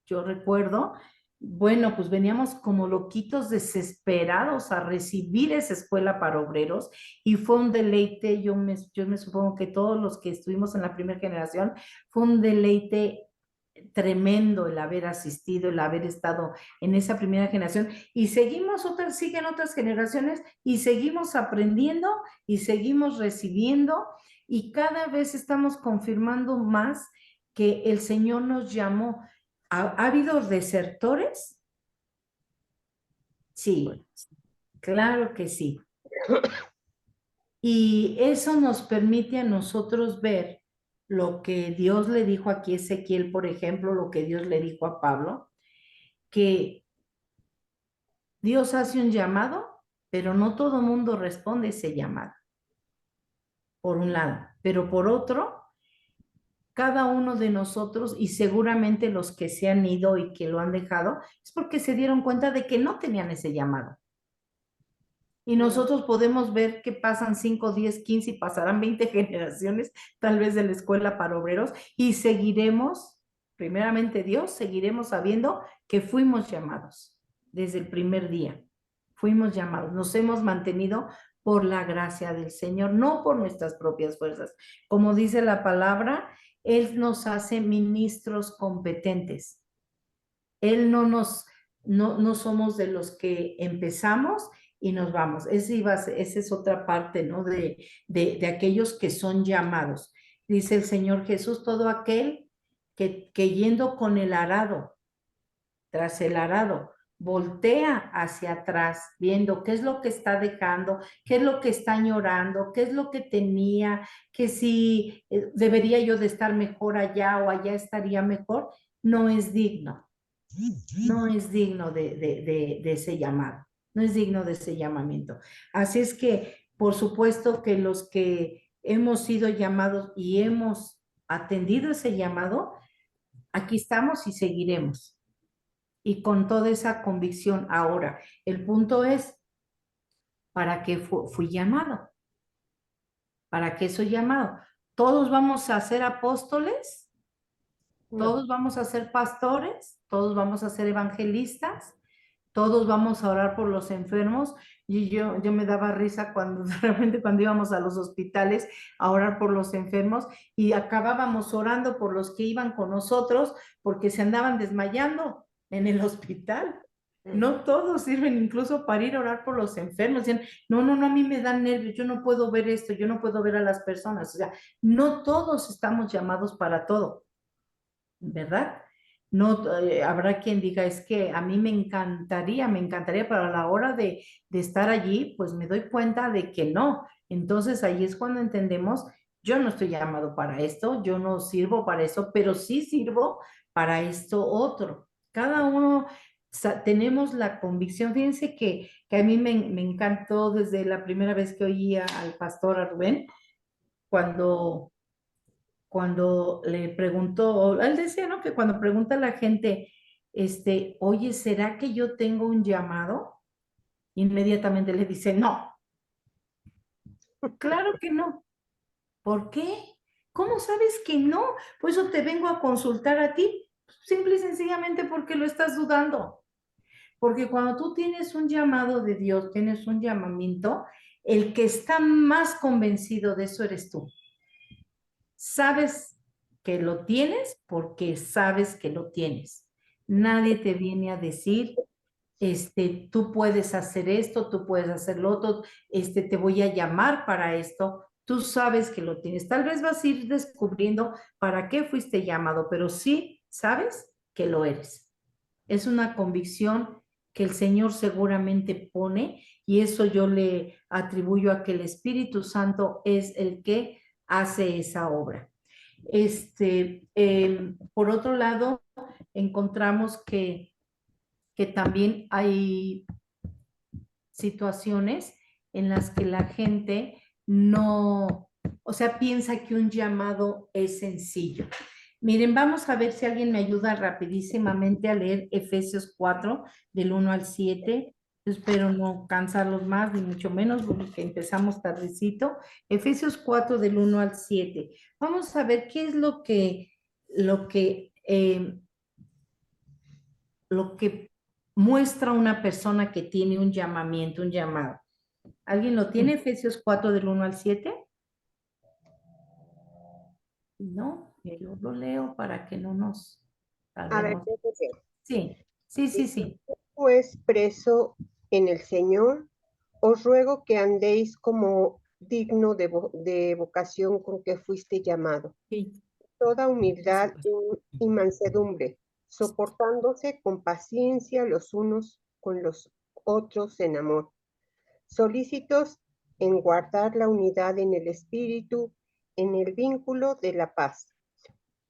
[SPEAKER 1] yo recuerdo, bueno, pues veníamos como loquitos desesperados a recibir esa escuela para obreros y fue un deleite, yo me supongo que todos los que estuvimos en la primera generación, fue un deleite tremendo el haber asistido, el haber estado en esa primera generación y siguen otras generaciones y seguimos aprendiendo y seguimos recibiendo y cada vez estamos confirmando más que el Señor nos llamó. ¿Ha habido desertores? Sí, claro que sí. Y eso nos permite a nosotros ver lo que Dios le dijo aquí a Ezequiel, por ejemplo, lo que Dios le dijo a Pablo, que Dios hace un llamado, pero no todo mundo responde ese llamado, por un lado. Pero por otro, cada uno de nosotros, y seguramente los que se han ido y que lo han dejado, es porque se dieron cuenta de que no tenían ese llamado. Y nosotros podemos ver que pasan 5, 10, 15 y pasarán 20 generaciones tal vez de la escuela para obreros y seguiremos, primeramente Dios, seguiremos sabiendo que fuimos llamados desde el primer día. Fuimos llamados, nos hemos mantenido por la gracia del Señor, no por nuestras propias fuerzas. Como dice la palabra, Él nos hace ministros competentes. Él no somos de los que empezamos y nos vamos. Esa es otra parte, ¿no? De aquellos que son llamados. Dice el Señor Jesús, todo aquel que yendo con el arado, tras el arado, voltea hacia atrás, viendo qué es lo que está dejando, qué es lo que está añorando, qué es lo que tenía, que si debería yo de estar mejor allá o allá estaría mejor, no es digno. No es digno de ese llamado, no es digno de ese llamamiento. Así es que, por supuesto que los que hemos sido llamados y hemos atendido ese llamado, aquí estamos y seguiremos. Y con toda esa convicción. Ahora, el punto es, ¿para qué fui llamado? ¿Para qué soy llamado? ¿Todos vamos a ser apóstoles? ¿Todos vamos a ser pastores? todos vamos a ser evangelistas, todos vamos a orar por los enfermos. Y yo me daba risa cuando de repente cuando íbamos a los hospitales a orar por los enfermos y acabábamos orando por los que iban con nosotros porque se andaban desmayando en el hospital. No todos sirven incluso para ir a orar por los enfermos. Dicen, no, a mí me dan nervios, yo no puedo ver esto, yo no puedo ver a las personas. O sea, no todos estamos llamados para todo, ¿verdad? No, habrá quien diga, es que a mí me encantaría, pero a la hora de estar allí, pues me doy cuenta de que no. Entonces ahí es cuando entendemos, yo no estoy llamado para esto, yo no sirvo para eso, pero sí sirvo para esto otro. Cada uno tenemos la convicción, fíjense que a mí me encantó desde la primera vez que oía al pastor a Rubén, cuando le preguntó, él decía, ¿no? Que cuando pregunta a la gente, oye, ¿será que yo tengo un llamado? Inmediatamente le dice, no, claro que no. ¿Por qué? ¿Cómo sabes que no? Por eso te vengo a consultar a ti, simple y sencillamente porque lo estás dudando. Porque cuando tú tienes un llamado de Dios, tienes un llamamiento, el que está más convencido de eso eres tú. Sabes que lo tienes porque sabes que lo tienes. Nadie te viene a decir, tú puedes hacer esto, tú puedes hacer lo otro, te voy a llamar para esto. Tú sabes que lo tienes. Tal vez vas a ir descubriendo para qué fuiste llamado, pero sí sabes que lo eres. Es una convicción que el Señor seguramente pone y eso yo le atribuyo a que el Espíritu Santo es el que hace esa obra. Por otro lado, encontramos que también hay situaciones en las que la gente no, o sea, piensa que un llamado es sencillo. Miren, vamos a ver si alguien me ayuda rapidísimamente a leer Efesios 4, del 1 al 7. Espero no cansarlos más, ni mucho menos, porque empezamos tardecito. Efesios 4, del 1 al 7. Vamos a ver qué es lo que muestra una persona que tiene un llamamiento, un llamado. ¿Alguien lo tiene? Efesios 4, del 1 al 7. No, yo lo leo para que no nos
[SPEAKER 5] A ver,
[SPEAKER 1] tardemos. Sí.
[SPEAKER 5] pues preso en el Señor, os ruego que andéis como digno de vocación con que fuiste llamado.
[SPEAKER 4] Sí.
[SPEAKER 5] Toda humildad y mansedumbre, soportándose con paciencia los unos con los otros en amor, solícitos en guardar la unidad en el espíritu, en el vínculo de la paz.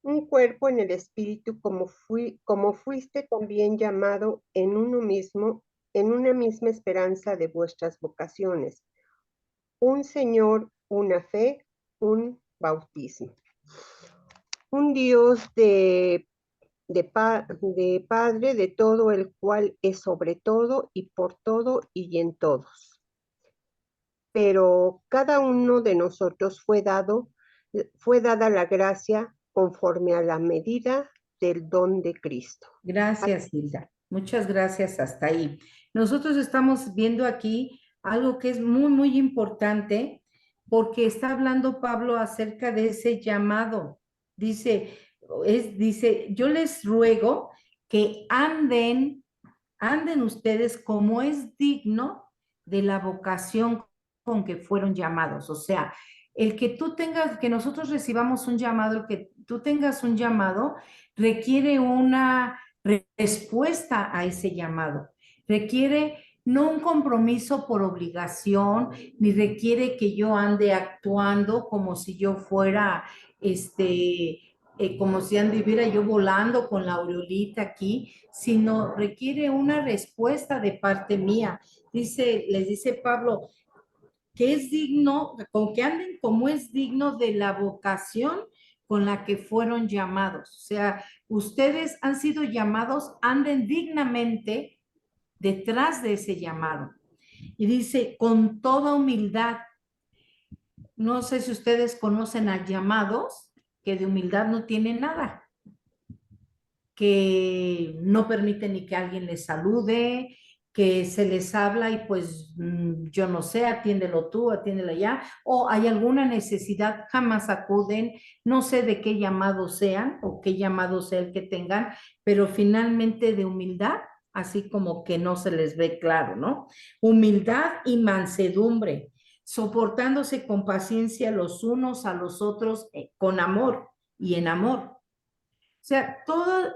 [SPEAKER 5] Un cuerpo en el espíritu como fuiste también llamado en uno mismo, en una misma esperanza de vuestras vocaciones. Un Señor, una fe, un bautismo. Un Dios de Padre de todo, el cual es sobre todo y por todo y en todos. Pero cada uno de nosotros fue dada la gracia conforme a la medida del don de Cristo.
[SPEAKER 1] Gracias, Hilda. Muchas gracias hasta ahí. Nosotros estamos viendo aquí algo que es muy, muy importante porque está hablando Pablo acerca de ese llamado. Dice, yo les ruego que anden ustedes como es digno de la vocación con que fueron llamados. O sea, el que tú tengas, que nosotros recibamos un llamado, el que tú tengas un llamado, requiere una respuesta a ese llamado. Requiere no un compromiso por obligación, ni requiere que yo ande actuando como si yo fuera, como si anduviera yo volando con la aureolita aquí, sino requiere una respuesta de parte mía. Les dice Pablo, que es digno, con que anden como es digno de la vocación con la que fueron llamados. O sea, ustedes han sido llamados, anden dignamente detrás de ese llamado. Y dice, con toda humildad. No sé si ustedes conocen a llamados que de humildad no tienen nada. que no permiten ni que alguien les salude, que se les habla y pues yo no sé, atiéndelo tú, atiéndelo ya, o hay alguna necesidad, jamás acuden, no sé de qué llamado sean o qué llamado sea el que tengan, pero finalmente de humildad, así como que no se les ve claro, ¿no? Humildad y mansedumbre, soportándose con paciencia los unos a los otros con amor y en amor. O sea, todas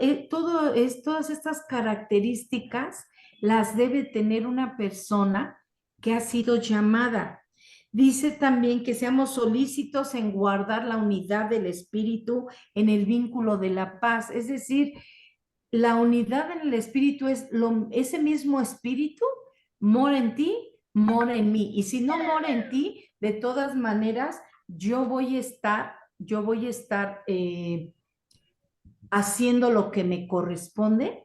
[SPEAKER 1] estas características las debe tener una persona que ha sido llamada. Dice también que seamos solícitos en guardar la unidad del espíritu en el vínculo de la paz. Es decir, la unidad en el espíritu es ese mismo espíritu mora en ti, mora en mí. Y si no mora en ti, de todas maneras, yo voy a estar haciendo lo que me corresponde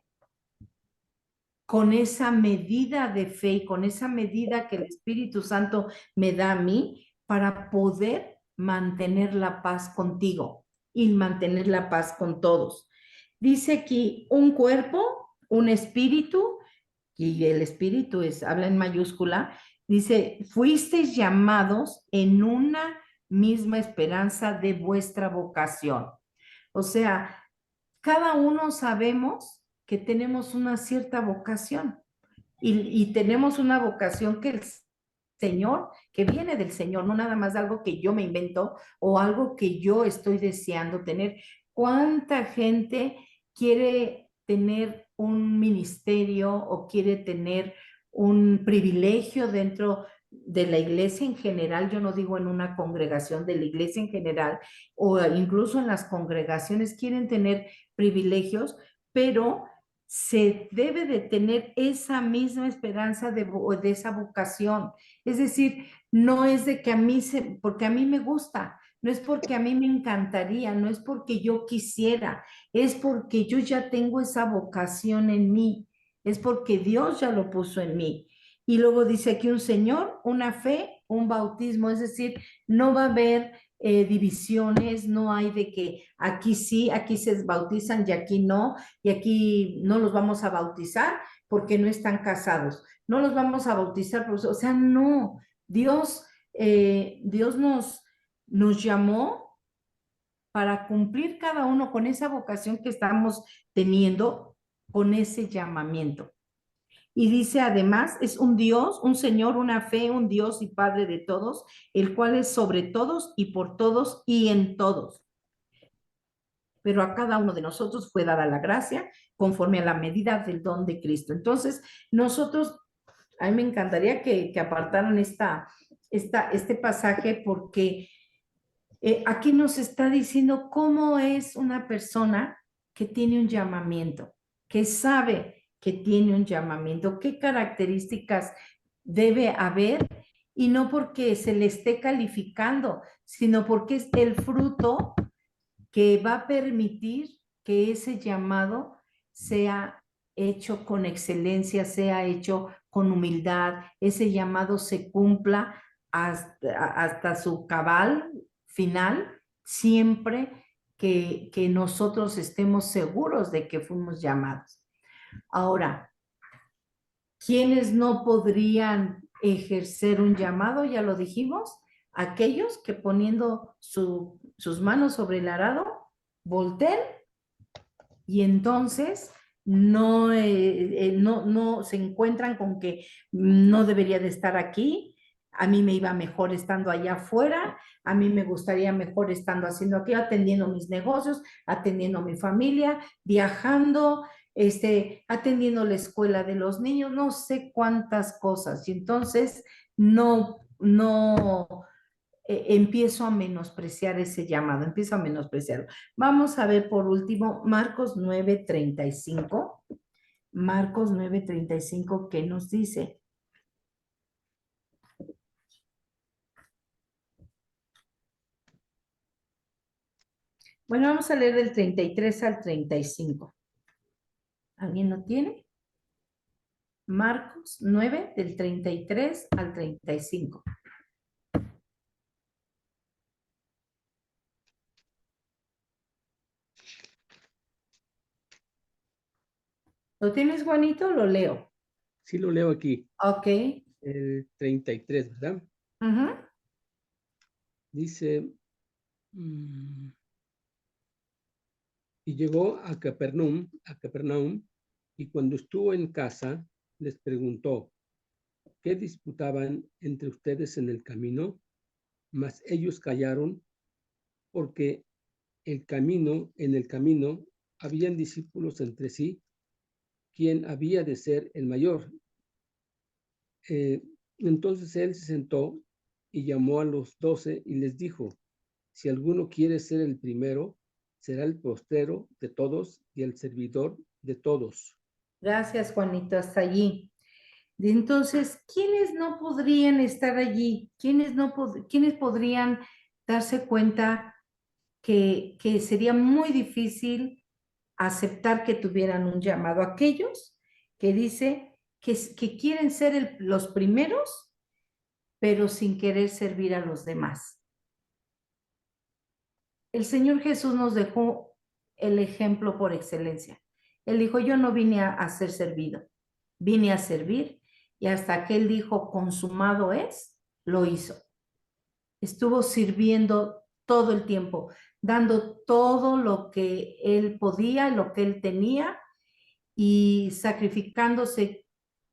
[SPEAKER 1] con esa medida de fe y con esa medida que el Espíritu Santo me da a mí para poder mantener la paz contigo y mantener la paz con todos. Dice aquí un cuerpo, un espíritu, y el espíritu habla en mayúscula, dice, fuisteis llamados en una misma esperanza de vuestra vocación. O sea, cada uno sabemos que tenemos una cierta vocación y tenemos una vocación que el Señor, que viene del Señor, no nada más algo que yo me invento o algo que yo estoy deseando tener. ¿Cuánta gente quiere tener un ministerio o quiere tener un privilegio dentro de la iglesia en general? Yo no digo en una congregación, de la iglesia en general, o incluso en las congregaciones quieren tener privilegios, pero se debe de tener esa misma esperanza de esa vocación. Es decir, no es de que porque a mí me gusta, no es porque a mí me encantaría, no es porque yo quisiera, es porque yo ya tengo esa vocación en mí, es porque Dios ya lo puso en mí. Y luego dice aquí un Señor, una fe, un bautismo, es decir, no va a haber divisiones, no hay de que aquí sí, aquí se bautizan y aquí no, y aquí no los vamos a bautizar porque no están casados, no los vamos a bautizar, o sea, no, Dios nos llamó para cumplir cada uno con esa vocación que estamos teniendo, con ese llamamiento. Y dice además, es un Dios, un Señor, una fe, un Dios y Padre de todos, el cual es sobre todos y por todos y en todos. Pero a cada uno de nosotros fue dada la gracia conforme a la medida del don de Cristo. Entonces, nosotros, a mí me encantaría que apartaran este pasaje porque aquí nos está diciendo cómo es una persona que tiene un llamamiento, que sabe que tiene un llamamiento, qué características debe haber y no porque se le esté calificando, sino porque es el fruto que va a permitir que ese llamado sea hecho con excelencia, sea hecho con humildad, ese llamado se cumpla hasta su cabal final, siempre que nosotros estemos seguros de que fuimos llamados. Ahora, ¿quiénes no podrían ejercer un llamado? Ya lo dijimos, aquellos que poniendo sus manos sobre el arado, volteen y entonces no se encuentran con que no debería de estar aquí, a mí me iba mejor estando allá afuera, a mí me gustaría mejor estando haciendo aquí, atendiendo mis negocios, atendiendo a mi familia, viajando, atendiendo la escuela de los niños, no sé cuántas cosas. Y entonces no empiezo a menospreciar ese llamado, empiezo a menospreciarlo. Vamos a ver por último Marcos 9:35. Marcos 9:35, ¿qué nos dice? Bueno, vamos a leer del 33 al 35. ¿Alguien lo tiene? Marcos 9, del 33 al 35. ¿Lo tienes, Juanito? Lo leo.
[SPEAKER 3] Sí lo leo aquí,
[SPEAKER 1] Ok.
[SPEAKER 3] el 33, ¿verdad?
[SPEAKER 1] Ujú.
[SPEAKER 3] Dice, y llegó a Capernaum, y cuando estuvo en casa, les preguntó, ¿qué disputaban entre ustedes en el camino? Mas ellos callaron, porque en el camino, habían discípulos entre sí, quién había de ser el mayor. Entonces él se sentó y llamó a los 12 y les dijo, si alguno quiere ser el primero, será el postrero de todos y el servidor de todos.
[SPEAKER 1] Gracias, Juanito, hasta allí. Entonces, ¿quiénes no podrían estar allí? ¿Quiénes podrían darse cuenta que sería muy difícil aceptar que tuvieran un llamado? Aquellos que dice que quieren ser los primeros, pero sin querer servir a los demás. El Señor Jesús nos dejó el ejemplo por excelencia. Él dijo, yo no vine a ser servido, vine a servir, y hasta que Él dijo, consumado es, lo hizo. Estuvo sirviendo todo el tiempo, dando todo lo que Él podía, lo que Él tenía, y sacrificándose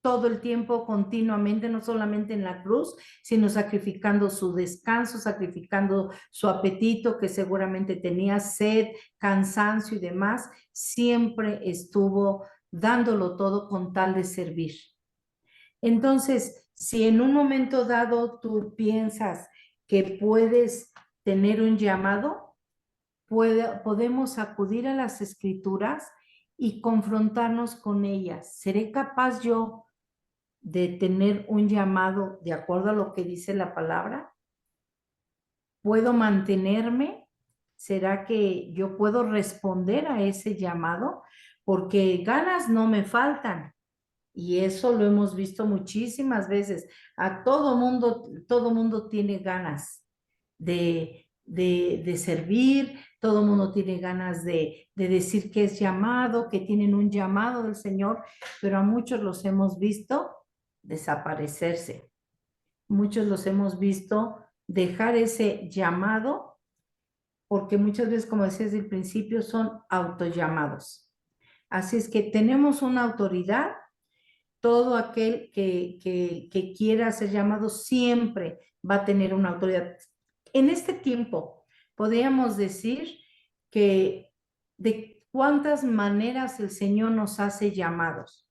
[SPEAKER 1] todo el tiempo, continuamente, no solamente en la cruz, sino sacrificando su descanso, sacrificando su apetito, que seguramente tenía sed, cansancio y demás. Siempre estuvo dándolo todo con tal de servir. Entonces, si en un momento dado tú piensas que puedes tener un llamado, podemos acudir a las escrituras y confrontarnos con ellas. ¿Seré capaz yo de tener un llamado de acuerdo a lo que dice la palabra? ¿Puedo mantenerme? ¿Será que yo puedo responder a ese llamado? Porque ganas no me faltan. Y eso lo hemos visto muchísimas veces. A todo mundo tiene ganas de servir, todo mundo tiene ganas de decir que es llamado, que tienen un llamado del Señor, pero a muchos los hemos visto desaparecerse. Muchos los hemos visto dejar ese llamado porque muchas veces, como decía desde el principio, son autollamados. Así es que tenemos una autoridad. Todo aquel que quiera ser llamado siempre va a tener una autoridad. En este tiempo, podríamos decir que de cuántas maneras el Señor nos hace llamados,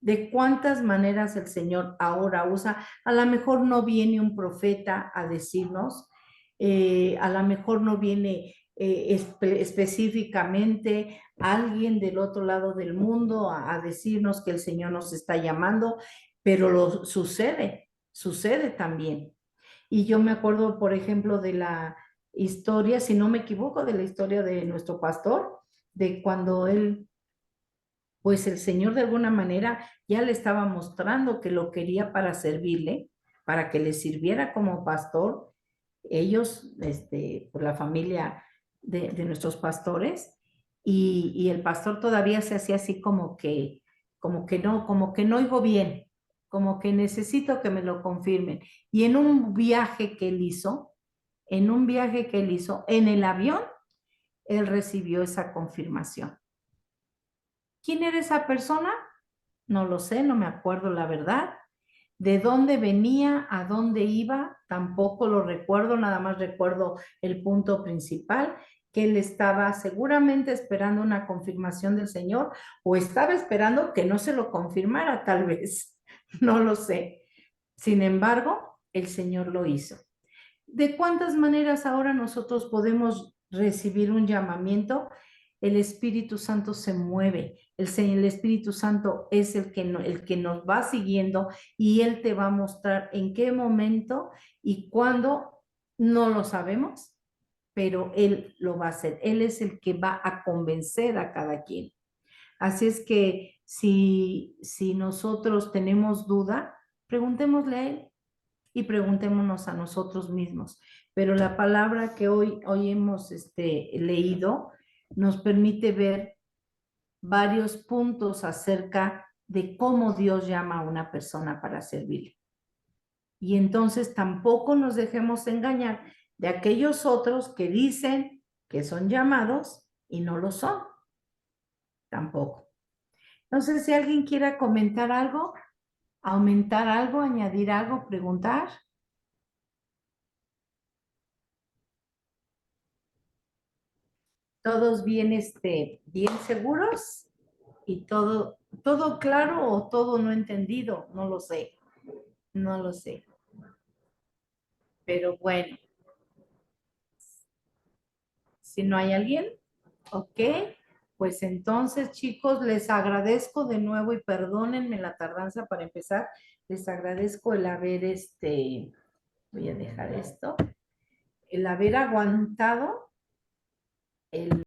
[SPEAKER 1] de cuántas maneras el Señor ahora usa. A lo mejor no viene un profeta a decirnos, a lo mejor no viene específicamente alguien del otro lado del mundo a decirnos que el Señor nos está llamando, pero sucede también. Y yo me acuerdo, por ejemplo, de la historia, si no me equivoco, de la historia de nuestro pastor, de cuando él, pues el Señor de alguna manera ya le estaba mostrando que lo quería para servirle, para que le sirviera como pastor, ellos, por la familia de nuestros pastores, y el pastor todavía se hacía así como que no oigo bien, como que necesito que me lo confirmen. Y en un viaje que él hizo, en el avión, él recibió esa confirmación. ¿Quién era esa persona? No lo sé, no me acuerdo la verdad. ¿De dónde venía? ¿A dónde iba? Tampoco lo recuerdo, nada más recuerdo el punto principal, que él estaba seguramente esperando una confirmación del Señor o estaba esperando que no se lo confirmara, tal vez, no lo sé. Sin embargo, el Señor lo hizo. ¿De cuántas maneras ahora nosotros podemos recibir un llamamiento? El Espíritu Santo se mueve. El Espíritu Santo es el que nos va siguiendo y Él te va a mostrar en qué momento y cuándo, no lo sabemos, pero Él lo va a hacer. Él es el que va a convencer a cada quien. Así es que si nosotros tenemos duda, preguntémosle a Él y preguntémonos a nosotros mismos. Pero la palabra que hoy hemos leído nos permite ver varios puntos acerca de cómo Dios llama a una persona para servirle. Y entonces tampoco nos dejemos engañar de aquellos otros que dicen que son llamados y no lo son. Tampoco. Entonces, si alguien quiera comentar algo, aumentar algo, añadir algo, preguntar. ¿Todos bien, bien seguros? ¿Y todo claro o todo no entendido? No lo sé. No lo sé. Pero bueno. Si no hay alguien, ok. Pues entonces, chicos, les agradezco de nuevo y perdónenme la tardanza para empezar. Les agradezco el haber, voy a dejar esto, el haber aguantado el